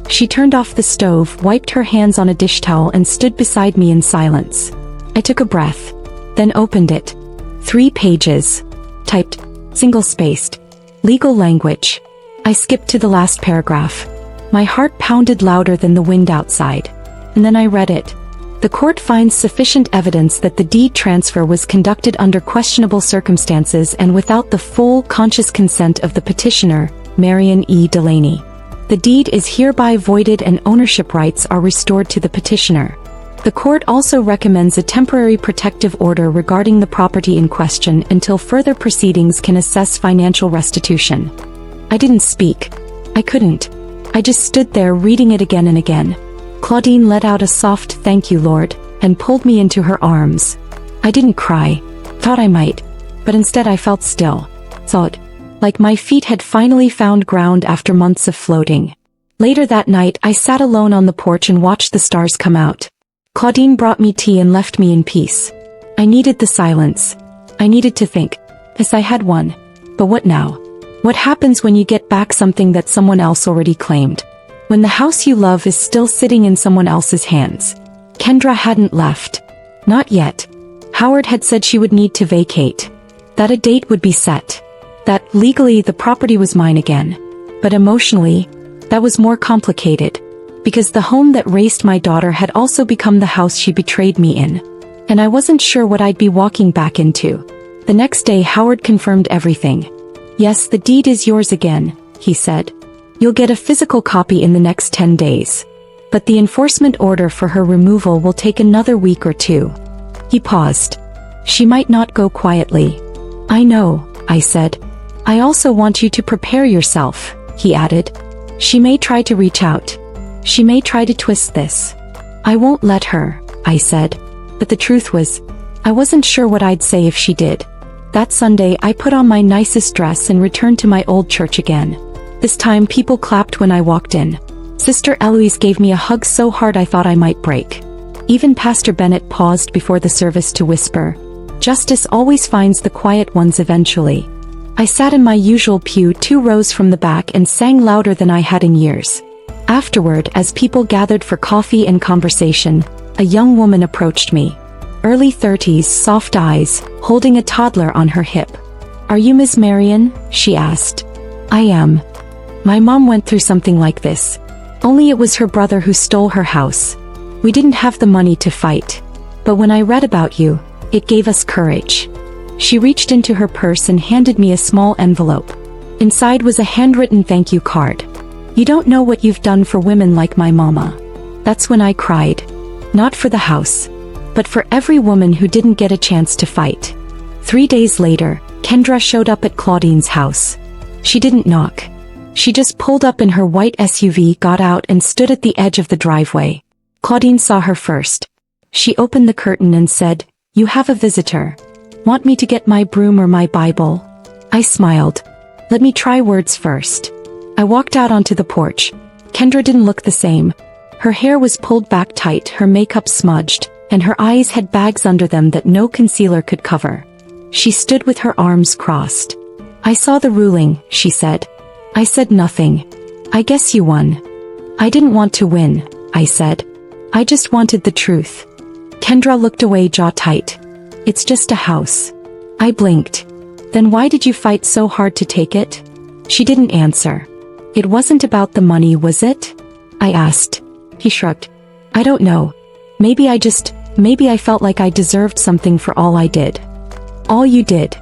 She turned off the stove, wiped her hands on a dish towel and stood beside me in silence. I took a breath, then opened it. 3 pages. Typed. Single-spaced. Legal language. I skipped to the last paragraph. My heart pounded louder than the wind outside. And then I read it. The court finds sufficient evidence that the deed transfer was conducted under questionable circumstances and without the full, conscious consent of the petitioner, Marian E. Delaney. The deed is hereby voided and ownership rights are restored to the petitioner. The court also recommends a temporary protective order regarding the property in question until further proceedings can assess financial restitution. I didn't speak. I couldn't. I just stood there reading it again and again. Claudine let out a soft "Thank you, Lord," and pulled me into her arms. I didn't cry. Thought I might. But instead I felt still. Thought. Like my feet had finally found ground after months of floating. Later that night I sat alone on the porch and watched the stars come out. Claudine brought me tea and left me in peace. I needed the silence. I needed to think. Yes, I had one. But what now? What happens when you get back something that someone else already claimed? When the house you love is still sitting in someone else's hands? Kendra hadn't left. Not yet. Howard had said she would need to vacate. That a date would be set. That, legally, the property was mine again. But emotionally, that was more complicated. Because the home that raised my daughter had also become the house she betrayed me in. And I wasn't sure what I'd be walking back into. The next day Howard confirmed everything. "Yes, the deed is yours again," he said. "You'll get a physical copy in the next 10 days. But the enforcement order for her removal will take another week or 2. He paused. "She might not go quietly." "I know," I said. "I also want you to prepare yourself," he added. "She may try to reach out. She may try to twist this." "I won't let her," I said. But the truth was, I wasn't sure what I'd say if she did. That Sunday I put on my nicest dress and returned to my old church again. This time people clapped when I walked in. Sister Eloise gave me a hug so hard I thought I might break. Even Pastor Bennett paused before the service to whisper, "Justice always finds the quiet ones eventually." I sat in my usual pew 2 rows from the back and sang louder than I had in years. Afterward, as people gathered for coffee and conversation, a young woman approached me. Early 30s, soft eyes, holding a toddler on her hip. "Are you Miss Marian?" she asked. "I am. My mom went through something like this. Only it was her brother who stole her house. We didn't have the money to fight. But when I read about you, it gave us courage." She reached into her purse and handed me a small envelope. Inside was a handwritten thank you card. "You don't know what you've done for women like my mama." That's when I cried. Not for the house, but for every woman who didn't get a chance to fight. 3 days later, Kendra showed up at Claudine's house. She didn't knock. She just pulled up in her white SUV, got out and stood at the edge of the driveway. Claudine saw her first. She opened the curtain and said, "You have a visitor. Want me to get my broom or my Bible?" I smiled. "Let me try words first." I walked out onto the porch. Kendra didn't look the same. Her hair was pulled back tight, her makeup smudged, and her eyes had bags under them that no concealer could cover. She stood with her arms crossed. "I saw the ruling," she said. I said nothing. "I guess you won." "I didn't want to win," I said. "I just wanted the truth." Kendra looked away, jaw tight. It's just a house. I blinked. Then why did you fight so hard to take it? She didn't answer. It wasn't about the money, was it? I asked. He shrugged. I don't know. Maybe I felt like I deserved something for all I did. All you did.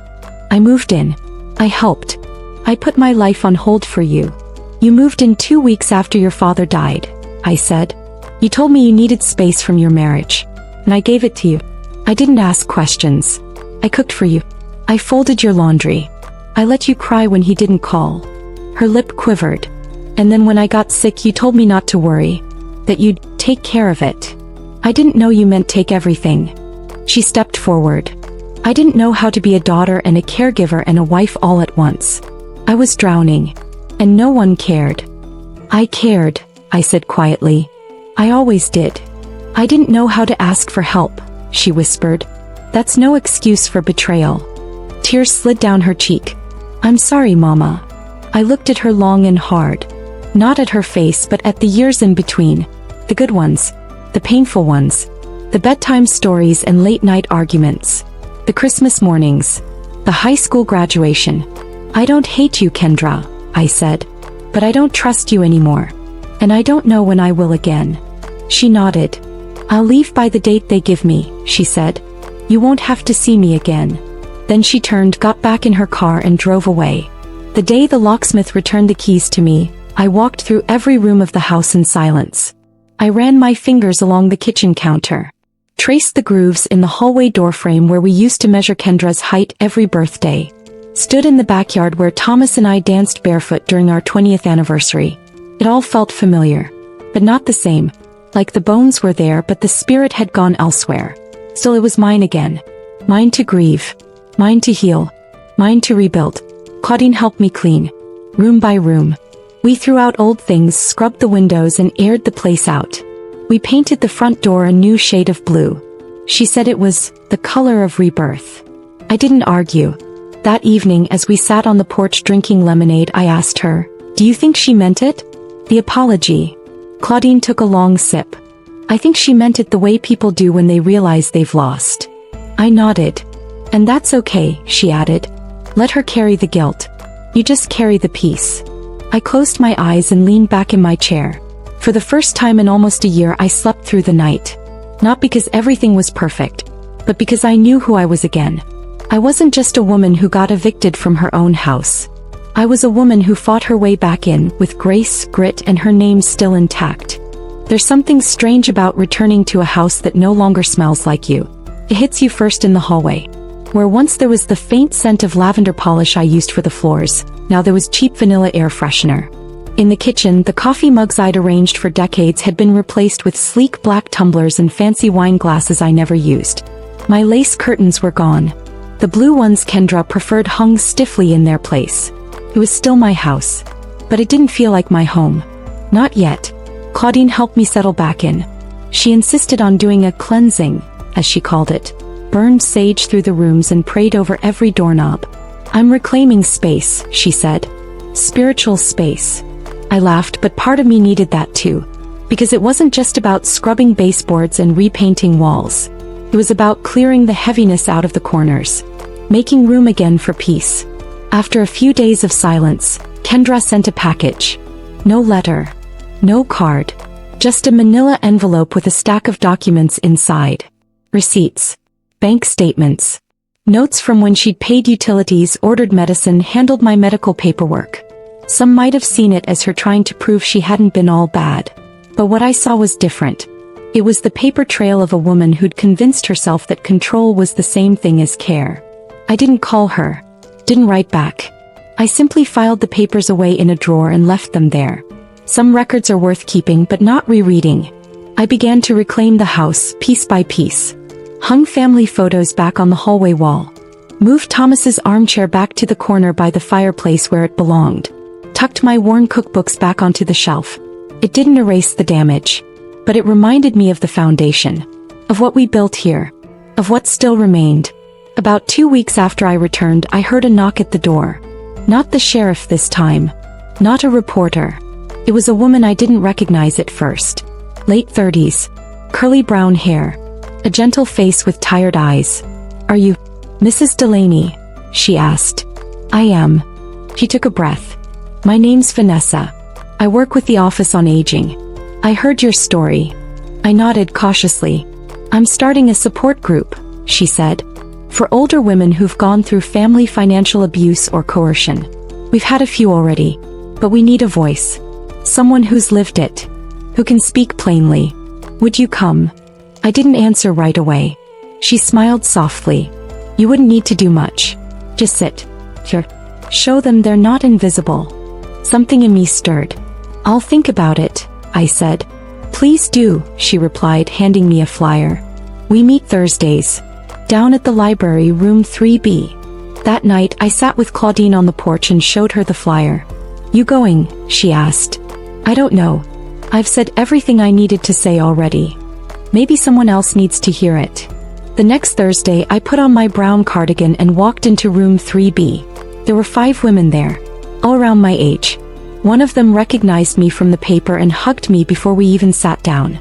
I moved in. I helped. I put my life on hold for you. You moved in 2 weeks after your father died, I said. You told me you needed space from your marriage, and I gave it to you. I didn't ask questions. I cooked for you. I folded your laundry. I let you cry when he didn't call. Her lip quivered. And then when I got sick, you told me not to worry, that you'd take care of it. I didn't know you meant take everything. She stepped forward. I didn't know how to be a daughter and a caregiver and a wife all at once. I was drowning, and no one cared. I cared, I said quietly. I always did. I didn't know how to ask for help, she whispered. That's no excuse for betrayal. Tears slid down her cheek. I'm sorry, Mama. I looked at her long and hard. Not at her face, but at the years in between. The good ones. The painful ones. The bedtime stories and late-night arguments. The Christmas mornings. The high school graduation. I don't hate you, Kendra, I said. But I don't trust you anymore. And I don't know when I will again. She nodded. I'll leave by the date they give me, she said. You won't have to see me again. Then she turned, got back in her car and drove away. The day the locksmith returned the keys to me, I walked through every room of the house in silence. I ran my fingers along the kitchen counter. Traced the grooves in the hallway doorframe where we used to measure Kendra's height every birthday. Stood in the backyard where Thomas and I danced barefoot during our 20th anniversary. It all felt familiar. But not the same. Like the bones were there but the spirit had gone elsewhere. Still it was mine again. Mine to grieve. Mine to heal. Mine to rebuild. Claudine helped me clean. Room by room. We threw out old things, scrubbed the windows and aired the place out. We painted the front door a new shade of blue. She said it was the color of rebirth. I didn't argue. That evening as we sat on the porch drinking lemonade, I asked her, do you think she meant it? The apology. Claudine took a long sip. I think she meant it the way people do when they realize they've lost. I nodded. And that's okay, she added. Let her carry the guilt. You just carry the peace. I closed my eyes and leaned back in my chair. For the first time in almost a year, I slept through the night. Not because everything was perfect, but because I knew who I was again. I wasn't just a woman who got evicted from her own house. I was a woman who fought her way back in, with grace, grit, and her name still intact. There's something strange about returning to a house that no longer smells like you. It hits you first in the hallway. Where once there was the faint scent of lavender polish I used for the floors, now there was cheap vanilla air freshener. In the kitchen, the coffee mugs I'd arranged for decades had been replaced with sleek black tumblers and fancy wine glasses I never used. My lace curtains were gone. The blue ones Kendra preferred hung stiffly in their place. It was still my house. But it didn't feel like my home. Not yet. Claudine helped me settle back in. She insisted on doing a cleansing, as she called it. Burned sage through the rooms and prayed over every doorknob. I'm reclaiming space, she said. Spiritual space. I laughed, but part of me needed that too. Because it wasn't just about scrubbing baseboards and repainting walls. It was about clearing the heaviness out of the corners. Making room again for peace. After a few days of silence, Kendra sent a package. No letter. No card. Just a manila envelope with a stack of documents inside. Receipts. Bank statements. Notes from when she'd paid utilities, ordered medicine, handled my medical paperwork. Some might have seen it as her trying to prove she hadn't been all bad. But what I saw was different. It was the paper trail of a woman who'd convinced herself that control was the same thing as care. I didn't call her. Didn't write back. I simply filed the papers away in a drawer and left them there. Some records are worth keeping but not rereading. I began to reclaim the house, piece by piece. Hung family photos back on the hallway wall. Moved Thomas's armchair back to the corner by the fireplace where it belonged. Tucked my worn cookbooks back onto the shelf. It didn't erase the damage. But it reminded me of the foundation. Of what we built here. Of what still remained. About 2 weeks after I returned, I heard a knock at the door. Not the sheriff this time. Not a reporter. It was a woman I didn't recognize at first. Late 30s. Curly brown hair. A gentle face with tired eyes. "Are you Mrs. Delaney?" she asked. "I am." She took a breath. "My name's Vanessa. I work with the Office on Aging. I heard your story." I nodded cautiously. "I'm starting a support group," she said, "for older women who've gone through family financial abuse or coercion. We've had a few already, but we need a voice. Someone who's lived it, who can speak plainly. Would you come?" I didn't answer right away. She smiled softly. "You wouldn't need to do much. Just sit here. Show them they're not invisible." Something in me stirred. "I'll think about it," I said. "Please do," she replied, handing me a flyer. "We meet Thursdays. Down at the library, room 3B. That night, I sat with Claudine on the porch and showed her the flyer. "You going?" she asked. "I don't know. I've said everything I needed to say already. Maybe someone else needs to hear it." The next Thursday, I put on my brown cardigan and walked into room 3B. There were 5 women there, all around my age. One of them recognized me from the paper and hugged me before we even sat down.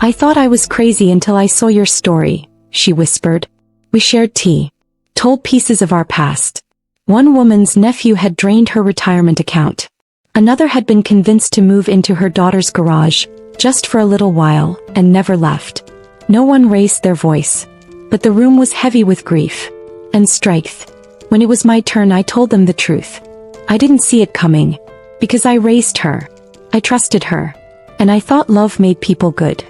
"I thought I was crazy until I saw your story," she whispered. We shared tea, told pieces of our past. One woman's nephew had drained her retirement account. Another had been convinced to move into her daughter's garage, just for a little while, and never left. No one raised their voice, but the room was heavy with grief and strength. When it was my turn, I told them the truth. I didn't see it coming, because I raised her. I trusted her, and I thought love made people good.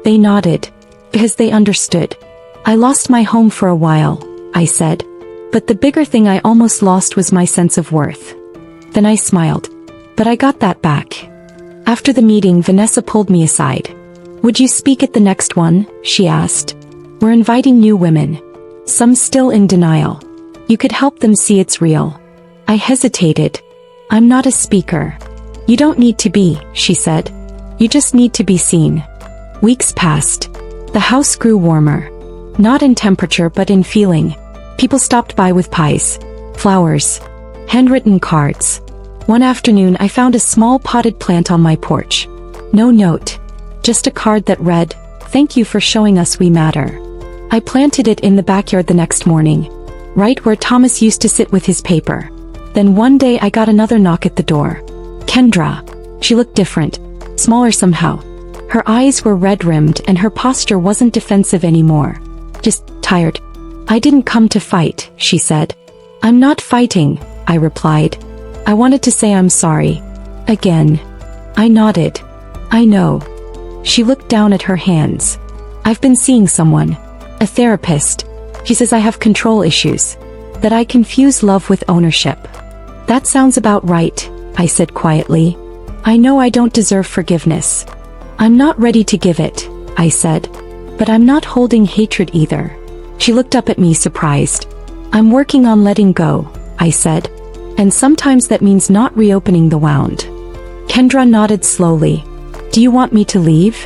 They nodded, because they understood. "I lost my home for a while," I said. "But the bigger thing I almost lost was my sense of worth." Then I smiled. "But I got that back." After the meeting, Vanessa pulled me aside. "Would you speak at the next one?" she asked. "We're inviting new women. Some still in denial. You could help them see it's real." I hesitated. "I'm not a speaker." "You don't need to be," she said. "You just need to be seen." Weeks passed. The house grew warmer. Not in temperature but in feeling. People stopped by with pies, flowers, handwritten cards. One afternoon I found a small potted plant on my porch. No note. Just a card that read, "Thank you for showing us we matter." I planted it in the backyard the next morning, right where Thomas used to sit with his paper. Then one day I got another knock at the door. Kendra. She looked different, smaller somehow. Her eyes were red-rimmed and her posture wasn't defensive anymore. Just tired. "I didn't come to fight," she said. "I'm not fighting," I replied. "I wanted to say I'm sorry." Again. I nodded. "I know." She looked down at her hands. "I've been seeing someone. A therapist. She says I have control issues. That I confuse love with ownership." "That sounds about right," I said quietly. "I know I don't deserve forgiveness. I'm not ready to give it," I said. "But I'm not holding hatred either." She looked up at me surprised. "I'm working on letting go," I said. "And sometimes that means not reopening the wound." Kendra nodded slowly. "Do you want me to leave?"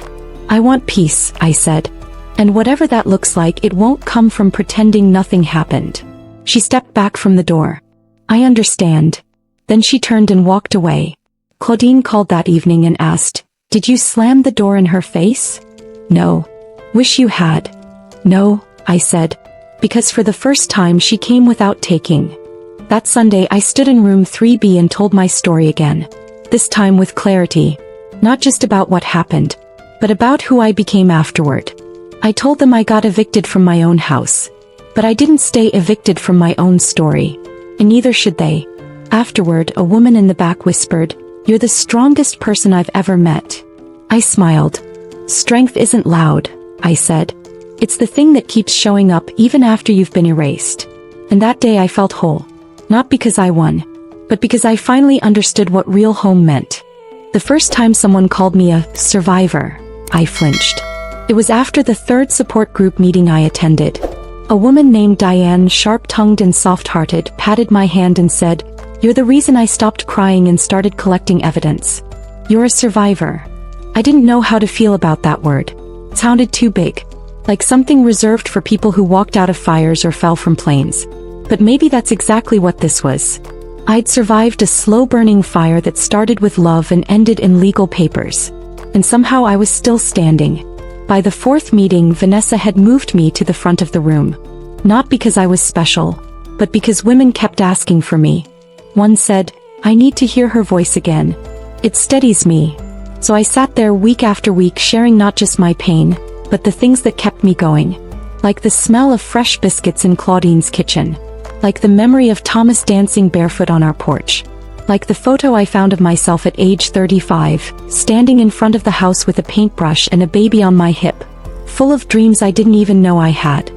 "I want peace," I said. "And whatever that looks like, it won't come from pretending nothing happened." She stepped back from the door. "I understand." Then she turned and walked away. Claudine called that evening and asked, "Did you slam the door in her face?" "No." "Wish you had." "No," I said, because for the first time she came without taking. That Sunday I stood in room 3B and told my story again. This time with clarity. Not just about what happened, but about who I became afterward. I told them I got evicted from my own house. But I didn't stay evicted from my own story. And neither should they. Afterward, a woman in the back whispered, "You're the strongest person I've ever met." I smiled. "Strength isn't loud," I said. "It's the thing that keeps showing up even after you've been erased." And that day I felt whole. Not because I won, but because I finally understood what real home meant. The first time someone called me a survivor, I flinched. It was after the 3rd support group meeting I attended. A woman named Diane, sharp-tongued and soft-hearted, patted my hand and said, "You're the reason I stopped crying and started collecting evidence. You're a survivor." I didn't know how to feel about that word. It sounded too big, like something reserved for people who walked out of fires or fell from planes. But maybe that's exactly what this was. I'd survived a slow-burning fire that started with love and ended in legal papers. And somehow I was still standing. By the 4th meeting, Vanessa had moved me to the front of the room. Not because I was special, but because women kept asking for me. One said, "I need to hear her voice again. It steadies me." So I sat there week after week sharing not just my pain, but the things that kept me going. Like the smell of fresh biscuits in Claudine's kitchen. Like the memory of Thomas dancing barefoot on our porch. Like the photo I found of myself at age 35, standing in front of the house with a paintbrush and a baby on my hip. Full of dreams I didn't even know I had.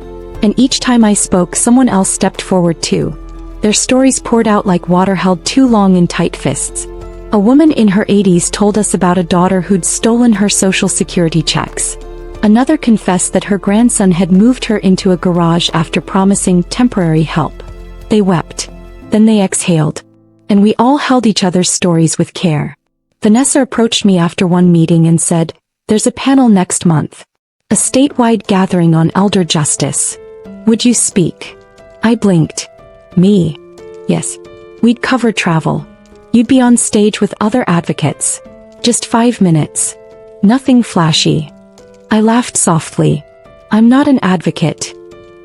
And each time I spoke, someone else stepped forward too. Their stories poured out like water held too long in tight fists. A woman in her 80s told us about a daughter who'd stolen her social security checks. Another confessed that her grandson had moved her into a garage after promising temporary help. They wept. Then they exhaled. And we all held each other's stories with care. Vanessa approached me after one meeting and said, "There's a panel next month. A statewide gathering on elder justice. Would you speak?" I blinked. Me? Yes. We'd cover travel. You'd be on stage with other advocates. Just 5 minutes. Nothing flashy. I laughed softly. "I'm not an advocate."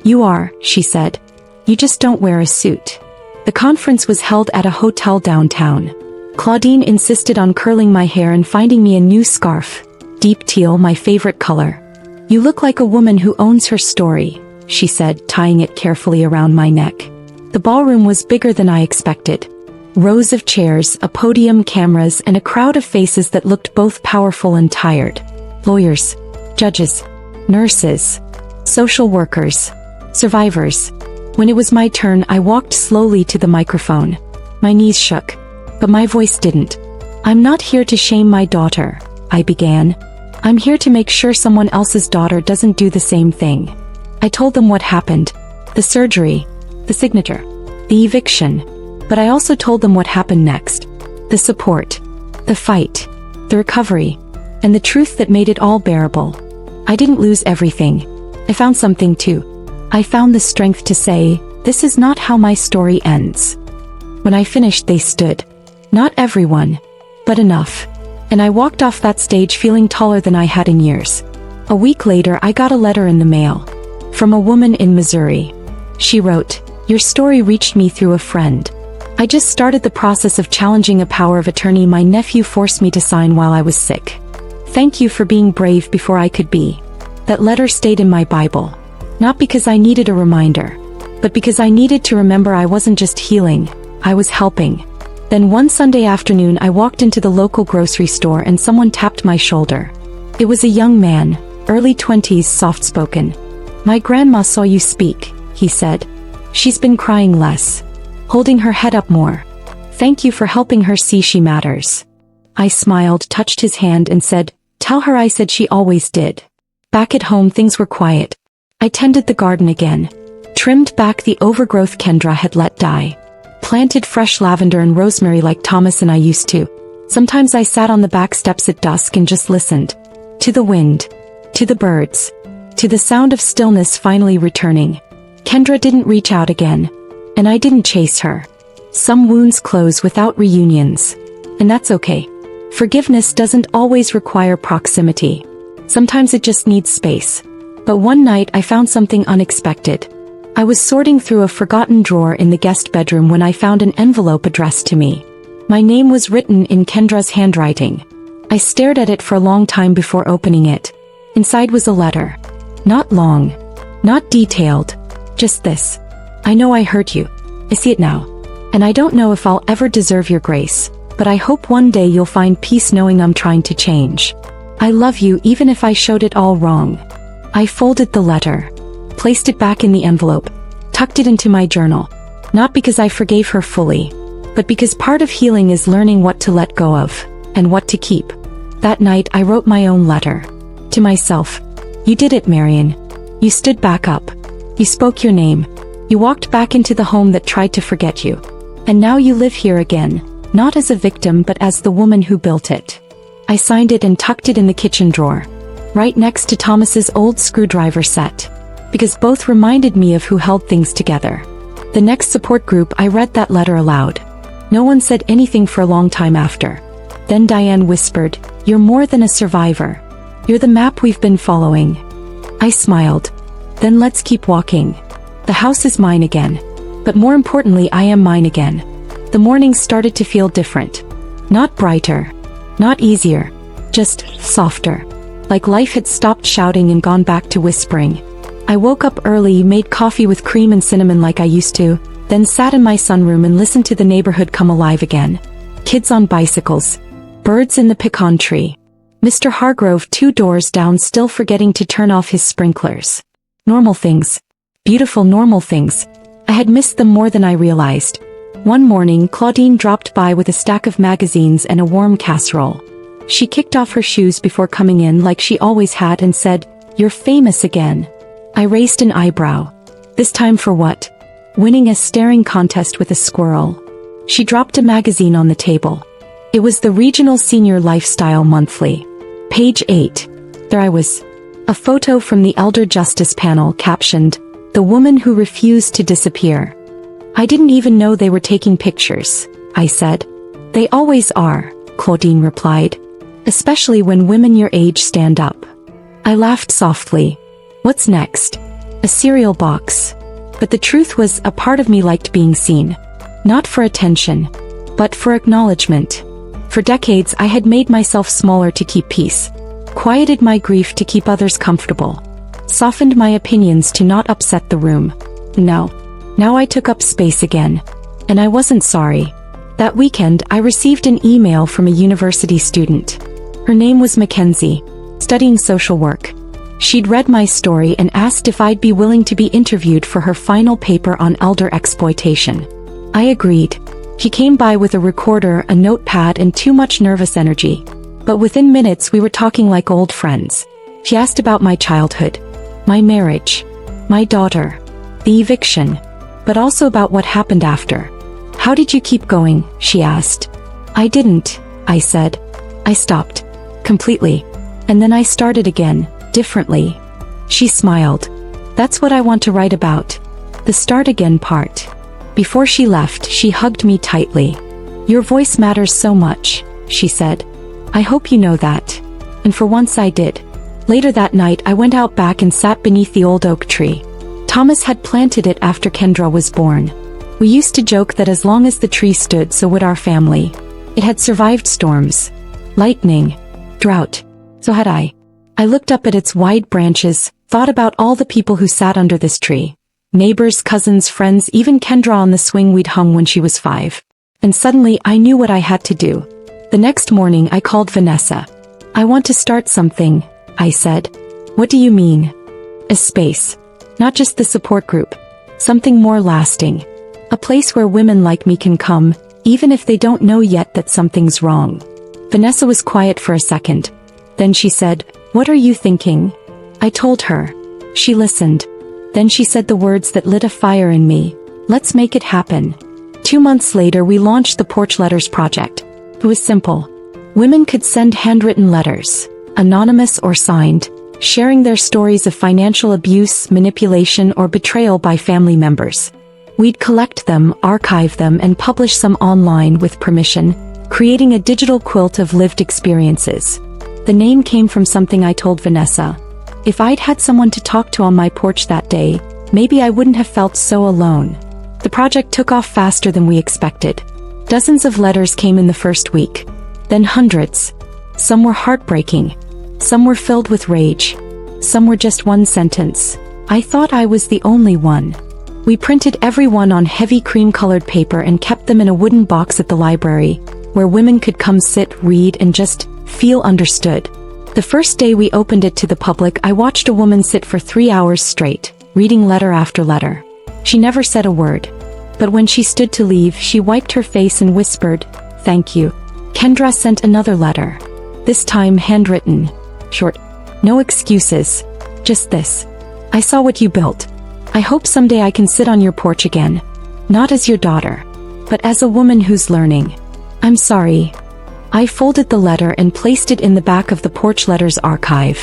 "You are," she said. "You just don't wear a suit." The conference was held at a hotel downtown. Claudine insisted on curling my hair and finding me a new scarf. Deep teal, my favorite color. "You look like a woman who owns her story," she said, tying it carefully around my neck. The ballroom was bigger than I expected. Rows of chairs, a podium, cameras, and a crowd of faces that looked both powerful and tired. Lawyers, judges, nurses, social workers, survivors. When it was my turn, I walked slowly to the microphone. My knees shook, but my voice didn't. "I'm not here to shame my daughter," I began. "I'm here to make sure someone else's daughter doesn't do the same thing." I told them what happened. The surgery, the signature, the eviction. But I also told them what happened next. The support, the fight, the recovery, and the truth that made it all bearable. I didn't lose everything. I found something too. I found the strength to say, "This is not how my story ends." When I finished, they stood. Not everyone, but enough. And I walked off that stage feeling taller than I had in years. A week later, I got a letter in the mail. From a woman in Missouri. She wrote, "Your story reached me through a friend. I just started the process of challenging a power of attorney my nephew forced me to sign while I was sick. Thank you for being brave before I could be." That letter stayed in my Bible. Not because I needed a reminder, but because I needed to remember I wasn't just healing, I was helping. Then one Sunday afternoon I walked into the local grocery store and someone tapped my shoulder. It was a young man, early 20s, soft-spoken. "My grandma saw you speak," he said. "She's been crying less, holding her head up more. Thank you for helping her see she matters." I smiled, touched his hand and said, "Tell her I said she always did." Back at home things were quiet. I tended the garden again. Trimmed back the overgrowth Kendra had let die. Planted fresh lavender and rosemary like Thomas and I used to. Sometimes I sat on the back steps at dusk and just listened. To the wind. To the birds. To the sound of stillness finally returning. Kendra didn't reach out again. And I didn't chase her. Some wounds close without reunions. And that's okay. Forgiveness doesn't always require proximity. Sometimes it just needs space. But one night I found something unexpected. I was sorting through a forgotten drawer in the guest bedroom when I found an envelope addressed to me. My name was written in Kendra's handwriting. I stared at it for a long time before opening it. Inside was a letter. Not long. Not detailed. Just this. "I know I hurt you. I see it now. And I don't know if I'll ever deserve your grace, but I hope one day you'll find peace knowing I'm trying to change. I love you even if I showed it all wrong." I folded the letter, placed it back in the envelope, tucked it into my journal. Not because I forgave her fully, but because part of healing is learning what to let go of, and what to keep. That night I wrote my own letter. To myself. "You did it, Marian. You stood back up. You spoke your name. You walked back into the home that tried to forget you. And now you live here again, not as a victim but as the woman who built it." I signed it and tucked it in the kitchen drawer, right next to Thomas's old screwdriver set, because both reminded me of who held things together. The next support group I read that letter aloud. No one said anything for a long time after. Then Diane whispered, "You're more than a survivor. You're the map we've been following." I smiled. "Then let's keep walking." The house is mine again. But more importantly, I am mine again. The mornings started to feel different. Not brighter. Not easier. Just softer. Like life had stopped shouting and gone back to whispering. I woke up early, made coffee with cream and cinnamon like I used to, then sat in my sunroom and listened to the neighborhood come alive again. Kids on bicycles. Birds in the pecan tree. Mr. Hargrove 2 doors down still forgetting to turn off his sprinklers. Normal things. Beautiful normal things. I had missed them more than I realized. One morning, Claudine dropped by with a stack of magazines and a warm casserole. She kicked off her shoes before coming in like she always had and said, "You're famous again." I raised an eyebrow. This time for what? Winning a staring contest with a squirrel. She dropped a magazine on the table. It was the Regional Senior Lifestyle Monthly. Page 8. There I was. A photo from the Elder Justice panel captioned, "The woman who refused to disappear." I didn't even know they were taking pictures, I said. "They always are," Claudine replied. "Especially when women your age stand up." I laughed softly. What's next? A cereal box. But the truth was, a part of me liked being seen. Not for attention, but for acknowledgement. For decades I had made myself smaller to keep peace. Quieted my grief to keep others comfortable. Softened my opinions to not upset the room. Now I took up space again. And I wasn't sorry. That weekend I received an email from a university student. Her name was Mackenzie, studying social work. She'd read my story and asked if I'd be willing to be interviewed for her final paper on elder exploitation. I agreed. She came by with a recorder, a notepad, and too much nervous energy. But within minutes we were talking like old friends. She asked about my childhood, my marriage, my daughter, the eviction, but also about what happened after. "How did you keep going?" she asked. "I didn't," I said. "I stopped. Completely. And then I started again. Differently." She smiled. "That's what I want to write about. The start again part." Before she left, she hugged me tightly. "Your voice matters so much," she said. "I hope you know that." And for once I did. Later that night I went out back and sat beneath the old oak tree. Thomas had planted it after Kendra was born. We used to joke that as long as the tree stood, so would our family. It had survived storms, lightning, drought. So had I. I looked up at its wide branches, thought about all the people who sat under this tree. Neighbors, cousins, friends, even Kendra on the swing we'd hung when she was 5. And suddenly I knew what I had to do. The next morning I called Vanessa. "I want to start something," I said. "What do you mean?" "A space. Not just the support group. Something more lasting. A place where women like me can come, even if they don't know yet that something's wrong." Vanessa was quiet for a second. Then she said, "What are you thinking?" I told her. She listened. Then she said the words that lit a fire in me. "Let's make it happen." 2 months later we launched the Porch Letters Project. It was simple. Women could send handwritten letters, anonymous or signed, sharing their stories of financial abuse, manipulation, or betrayal by family members. We'd collect them, archive them, and publish some online with permission, creating a digital quilt of lived experiences. The name came from something I told Vanessa. If I'd had someone to talk to on my porch that day, maybe I wouldn't have felt so alone. The project took off faster than we expected. Dozens of letters came in the first week. Then hundreds. Some were heartbreaking. Some were filled with rage. Some were just one sentence. I thought I was the only one. We printed every one on heavy cream-colored paper and kept them in a wooden box at the library, where women could come sit, read, and just feel understood. The first day we opened it to the public, I watched a woman sit for 3 hours straight, reading letter after letter. She never said a word. But when she stood to leave, she wiped her face and whispered, "Thank you." Kendra sent another letter. This time handwritten. Short. No excuses. Just this. "I saw what you built. I hope someday I can sit on your porch again. Not as your daughter, but as a woman who's learning. I'm sorry." I folded the letter and placed it in the back of the Porch Letters archive.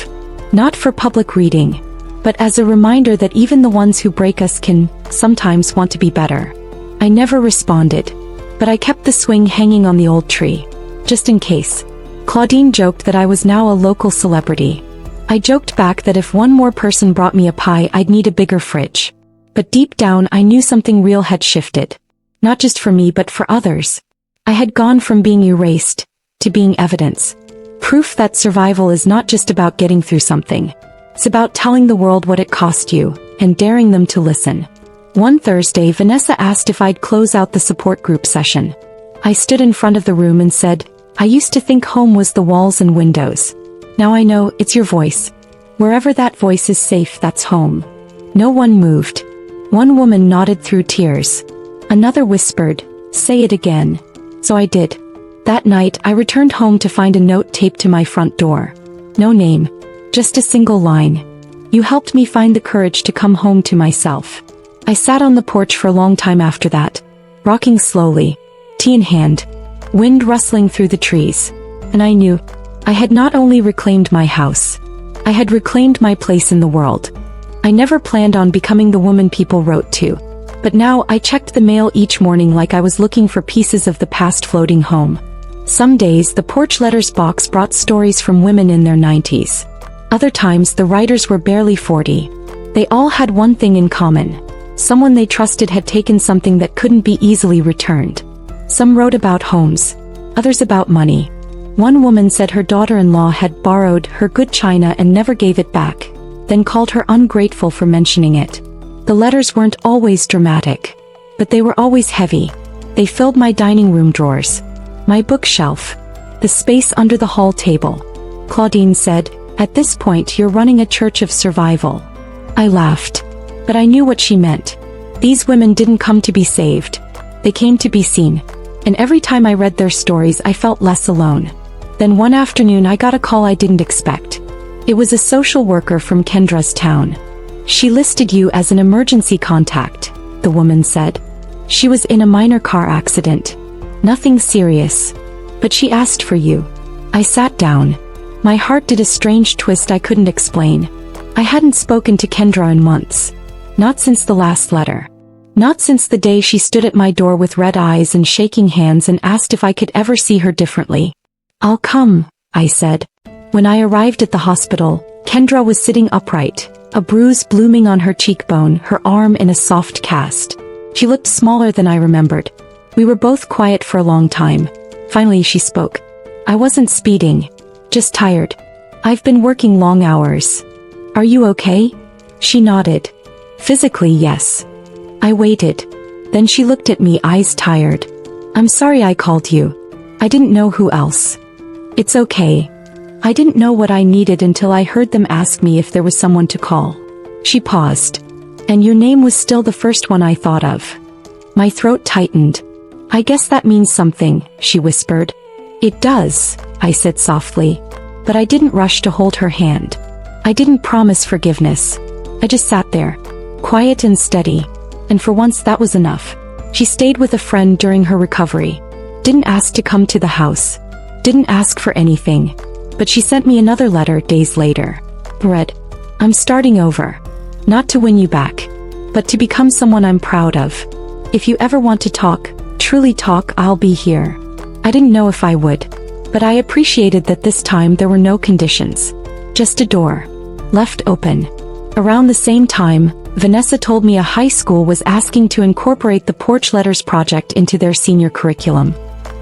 Not for public reading, but as a reminder that even the ones who break us can sometimes want to be better. I never responded, but I kept the swing hanging on the old tree, just in case. Claudine joked that I was now a local celebrity. I joked back that if one more person brought me a pie, I'd need a bigger fridge. But deep down I knew something real had shifted. Not just for me but for others. I had gone from being erased to being evidence. Proof that survival is not just about getting through something. It's about telling the world what it cost you, and daring them to listen. One Thursday, Vanessa asked if I'd close out the support group session. I stood in front of the room and said, I used to think home was the walls and windows. Now I know it's your voice. Wherever that voice is safe, that's home. No one moved. One woman nodded through tears. Another whispered, say it again. So I did. That night, I returned home to find a note taped to my front door. No name. Just a single line. You helped me find the courage to come home to myself. I sat on the porch for a long time after that, rocking slowly, tea in hand, wind rustling through the trees. And I knew, I had not only reclaimed my house, I had reclaimed my place in the world. I never planned on becoming the woman people wrote to. But now I checked the mail each morning like I was looking for pieces of the past floating home. Some days the porch letters box brought stories from women in their 90s. Other times the writers were barely 40. They all had one thing in common. Someone they trusted had taken something that couldn't be easily returned. Some wrote about homes, others about money. One woman said her daughter-in-law had borrowed her good china and never gave it back, then called her ungrateful for mentioning it. The letters weren't always dramatic, but they were always heavy. They filled my dining room drawers, my bookshelf, the space under the hall table. Claudine said, at this point you're running a church of survival. I laughed, but I knew what she meant. These women didn't come to be saved. They came to be seen. And every time I read their stories I felt less alone. Then one afternoon I got a call I didn't expect. It was a social worker from Kendra's town. She listed you as an emergency contact, the woman said. She was in a minor car accident. Nothing serious. But she asked for you. I sat down. My heart did a strange twist I couldn't explain. I hadn't spoken to Kendra in months. Not since the last letter. Not since the day she stood at my door with red eyes and shaking hands and asked if I could ever see her differently. I'll come, I said. When I arrived at the hospital, Kendra was sitting upright, a bruise blooming on her cheekbone, her arm in a soft cast. She looked smaller than I remembered. We were both quiet for a long time. Finally she spoke. I wasn't speeding. Just tired. I've been working long hours. Are you okay? She nodded. Physically, yes. I waited. Then she looked at me, eyes tired. I'm sorry I called you. I didn't know who else. It's okay. I didn't know what I needed until I heard them ask me if there was someone to call. She paused. And your name was still the first one I thought of. My throat tightened. I guess that means something, she whispered. It does, I said softly. But I didn't rush to hold her hand. I didn't promise forgiveness. I just sat there, quiet and steady. And for once that was enough. She stayed with a friend during her recovery. Didn't ask to come to the house. Didn't ask for anything. But she sent me another letter days later. Read, I'm starting over. Not to win you back, but to become someone I'm proud of. If you ever want to talk, truly talk, I'll be here. I didn't know if I would, but I appreciated that this time there were no conditions. Just a door. Left open. Around the same time, Vanessa told me a high school was asking to incorporate the Porch Letters project into their senior curriculum.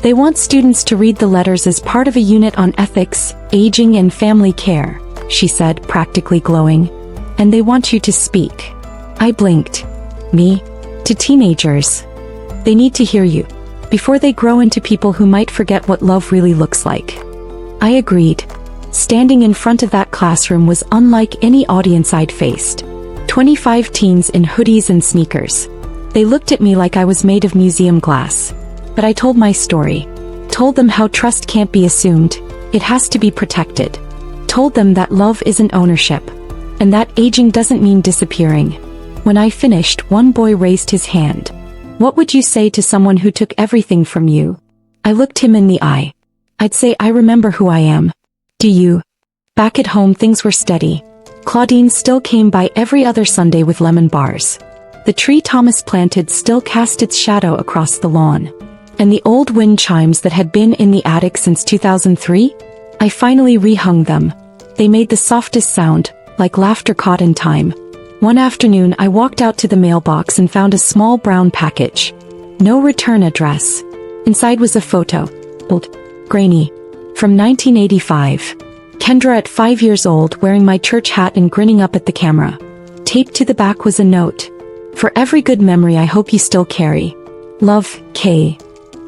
They want students to read the letters as part of a unit on ethics, aging and family care, she said, practically glowing. And they want you to speak. I blinked. Me? To teenagers. They need to hear you, before they grow into people who might forget what love really looks like. I agreed. Standing in front of that classroom was unlike any audience I'd faced. 25 teens in hoodies and sneakers. They looked at me like I was made of museum glass. But I told my story. Told them how trust can't be assumed, it has to be protected. Told them that love isn't ownership. And that aging doesn't mean disappearing. When I finished, one boy raised his hand. What would you say to someone who took everything from you? I looked him in the eye. I'd say I remember who I am. Do you? Back at home things were steady. Claudine still came by every other Sunday with lemon bars. The tree Thomas planted still cast its shadow across the lawn. And the old wind chimes that had been in the attic since 2003? I finally rehung them. They made the softest sound, like laughter caught in time. One afternoon I walked out to the mailbox and found a small brown package. No return address. Inside was a photo. Old. Grainy. From 1985. Kendra at 5 years old, wearing my church hat and grinning up at the camera. Taped to the back was a note. For every good memory I hope you still carry. Love, Kay.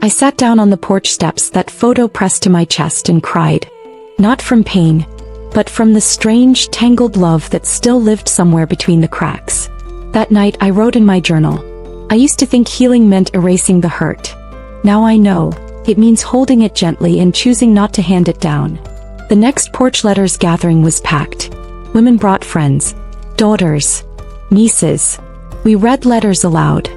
I sat down on the porch steps, that photo pressed to my chest, and cried. Not from pain, but from the strange, tangled love that still lived somewhere between the cracks. That night I wrote in my journal. I used to think healing meant erasing the hurt. Now I know, it means holding it gently and choosing not to hand it down. The next porch letters gathering was packed. Women brought friends, daughters, nieces. We read letters aloud.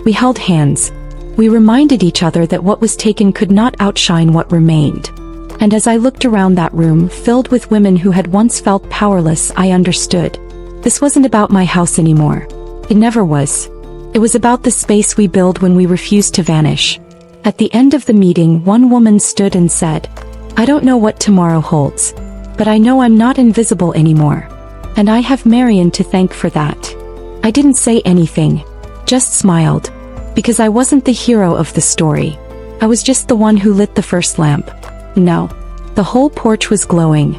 We held hands. We reminded each other that what was taken could not outshine what remained. And as I looked around that room filled with women who had once felt powerless, I understood. This wasn't about my house anymore. It never was. It was about the space we build when we refuse to vanish. At the end of the meeting, one woman stood and said, I don't know what tomorrow holds, but I know I'm not invisible anymore. And I have Marian to thank for that. I didn't say anything, just smiled, because I wasn't the hero of the story. I was just the one who lit the first lamp. No, the whole porch was glowing.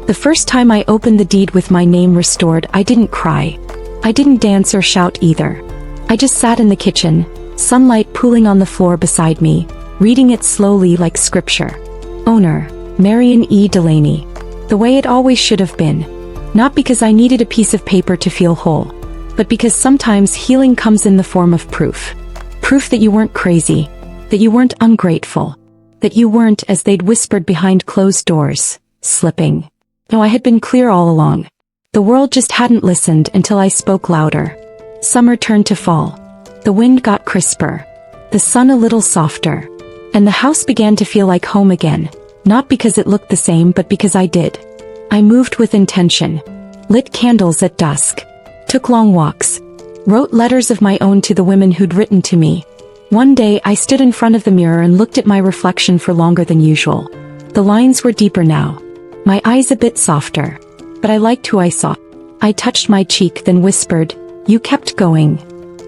The first time I opened the deed with my name restored, I didn't cry. I didn't dance or shout either. I just sat in the kitchen, sunlight pooling on the floor beside me, reading it slowly like scripture. Owner, Marian E. Delaney. The way it always should have been. Not because I needed a piece of paper to feel whole, but because sometimes healing comes in the form of proof. Proof that you weren't crazy, that you weren't ungrateful, that you weren't, as they'd whispered behind closed doors, slipping. No, I had been clear all along. The world just hadn't listened until I spoke louder. Summer turned to fall. The wind got crisper. The sun a little softer. And the house began to feel like home again, not because it looked the same but because I did. I moved with intention. Lit candles at dusk. Took long walks. Wrote letters of my own to the women who'd written to me. One day I stood in front of the mirror and looked at my reflection for longer than usual. The lines were deeper now. My eyes a bit softer. But I liked who I saw. I touched my cheek, then whispered, You kept going.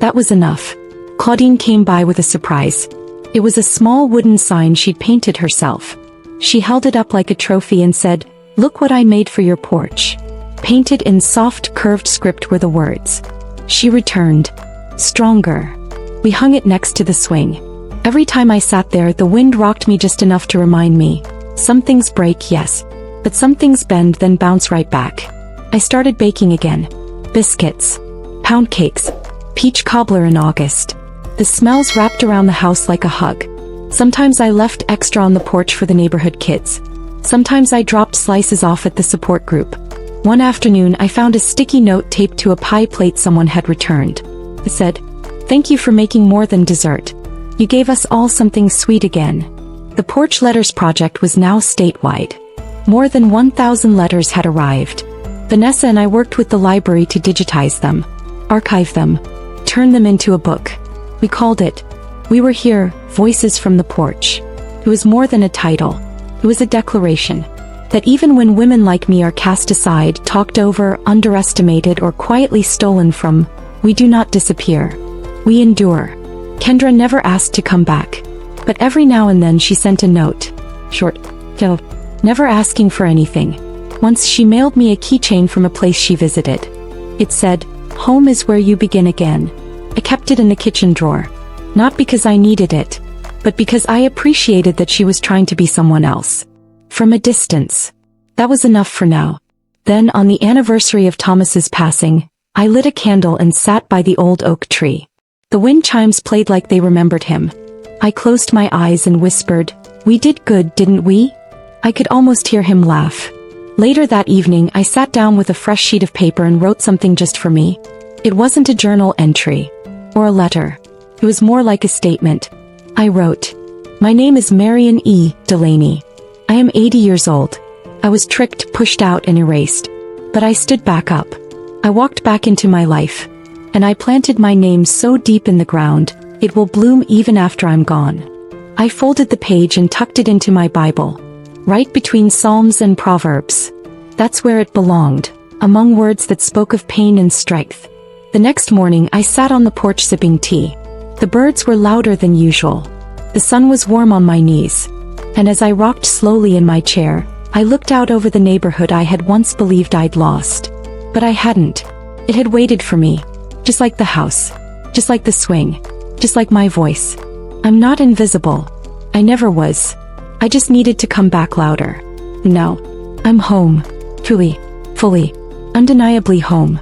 That was enough. Claudine came by with a surprise. It was a small wooden sign she'd painted herself. She held it up like a trophy and said, Look what I made for your porch. Painted in soft, curved script were the words. She returned. Stronger. We hung it next to the swing. Every time I sat there, the wind rocked me just enough to remind me. Some things break, yes. But some things bend, then bounce right back. I started baking again. Biscuits. Pound cakes. Peach cobbler in August. The smells wrapped around the house like a hug. Sometimes I left extra on the porch for the neighborhood kids. Sometimes I dropped slices off at the support group. One afternoon I found a sticky note taped to a pie plate someone had returned. It said, Thank you for making more than dessert. You gave us all something sweet again. The Porch Letters Project was now statewide. More than 1,000 letters had arrived. Vanessa and I worked with the library to digitize them, archive them, turn them into a book. We called it, We Were Here, Voices from the Porch. It was more than a title. It was a declaration. That even when women like me are cast aside, talked over, underestimated, or quietly stolen from, we do not disappear. We endure. Kendra never asked to come back. But every now and then she sent a note. Short. Never asking for anything. Once she mailed me a keychain from a place she visited. It said, Home is where you begin again. I kept it in the kitchen drawer. Not because I needed it, but because I appreciated that she was trying to be someone else. From a distance. That was enough for now. Then, on the anniversary of Thomas's passing, I lit a candle and sat by the old oak tree. The wind chimes played like they remembered him. I closed my eyes and whispered, We did good, didn't we? I could almost hear him laugh. Later that evening, I sat down with a fresh sheet of paper and wrote something just for me. It wasn't a journal entry. Or a letter. It was more like a statement. I wrote, My name is Marian E. Delaney. I am 80 years old. I was tricked, pushed out, and erased. But I stood back up. I walked back into my life. And I planted my name so deep in the ground, it will bloom even after I'm gone. I folded the page and tucked it into my Bible. Right between Psalms and Proverbs. That's where it belonged, among words that spoke of pain and strength. The next morning I sat on the porch sipping tea. The birds were louder than usual. The sun was warm on my knees. And as I rocked slowly in my chair, I looked out over the neighborhood I had once believed I'd lost. But I hadn't. It had waited for me. Just like the house. Just like the swing. Just like my voice. I'm not invisible. I never was. I just needed to come back louder. Now, I'm home. Truly, fully, undeniably home.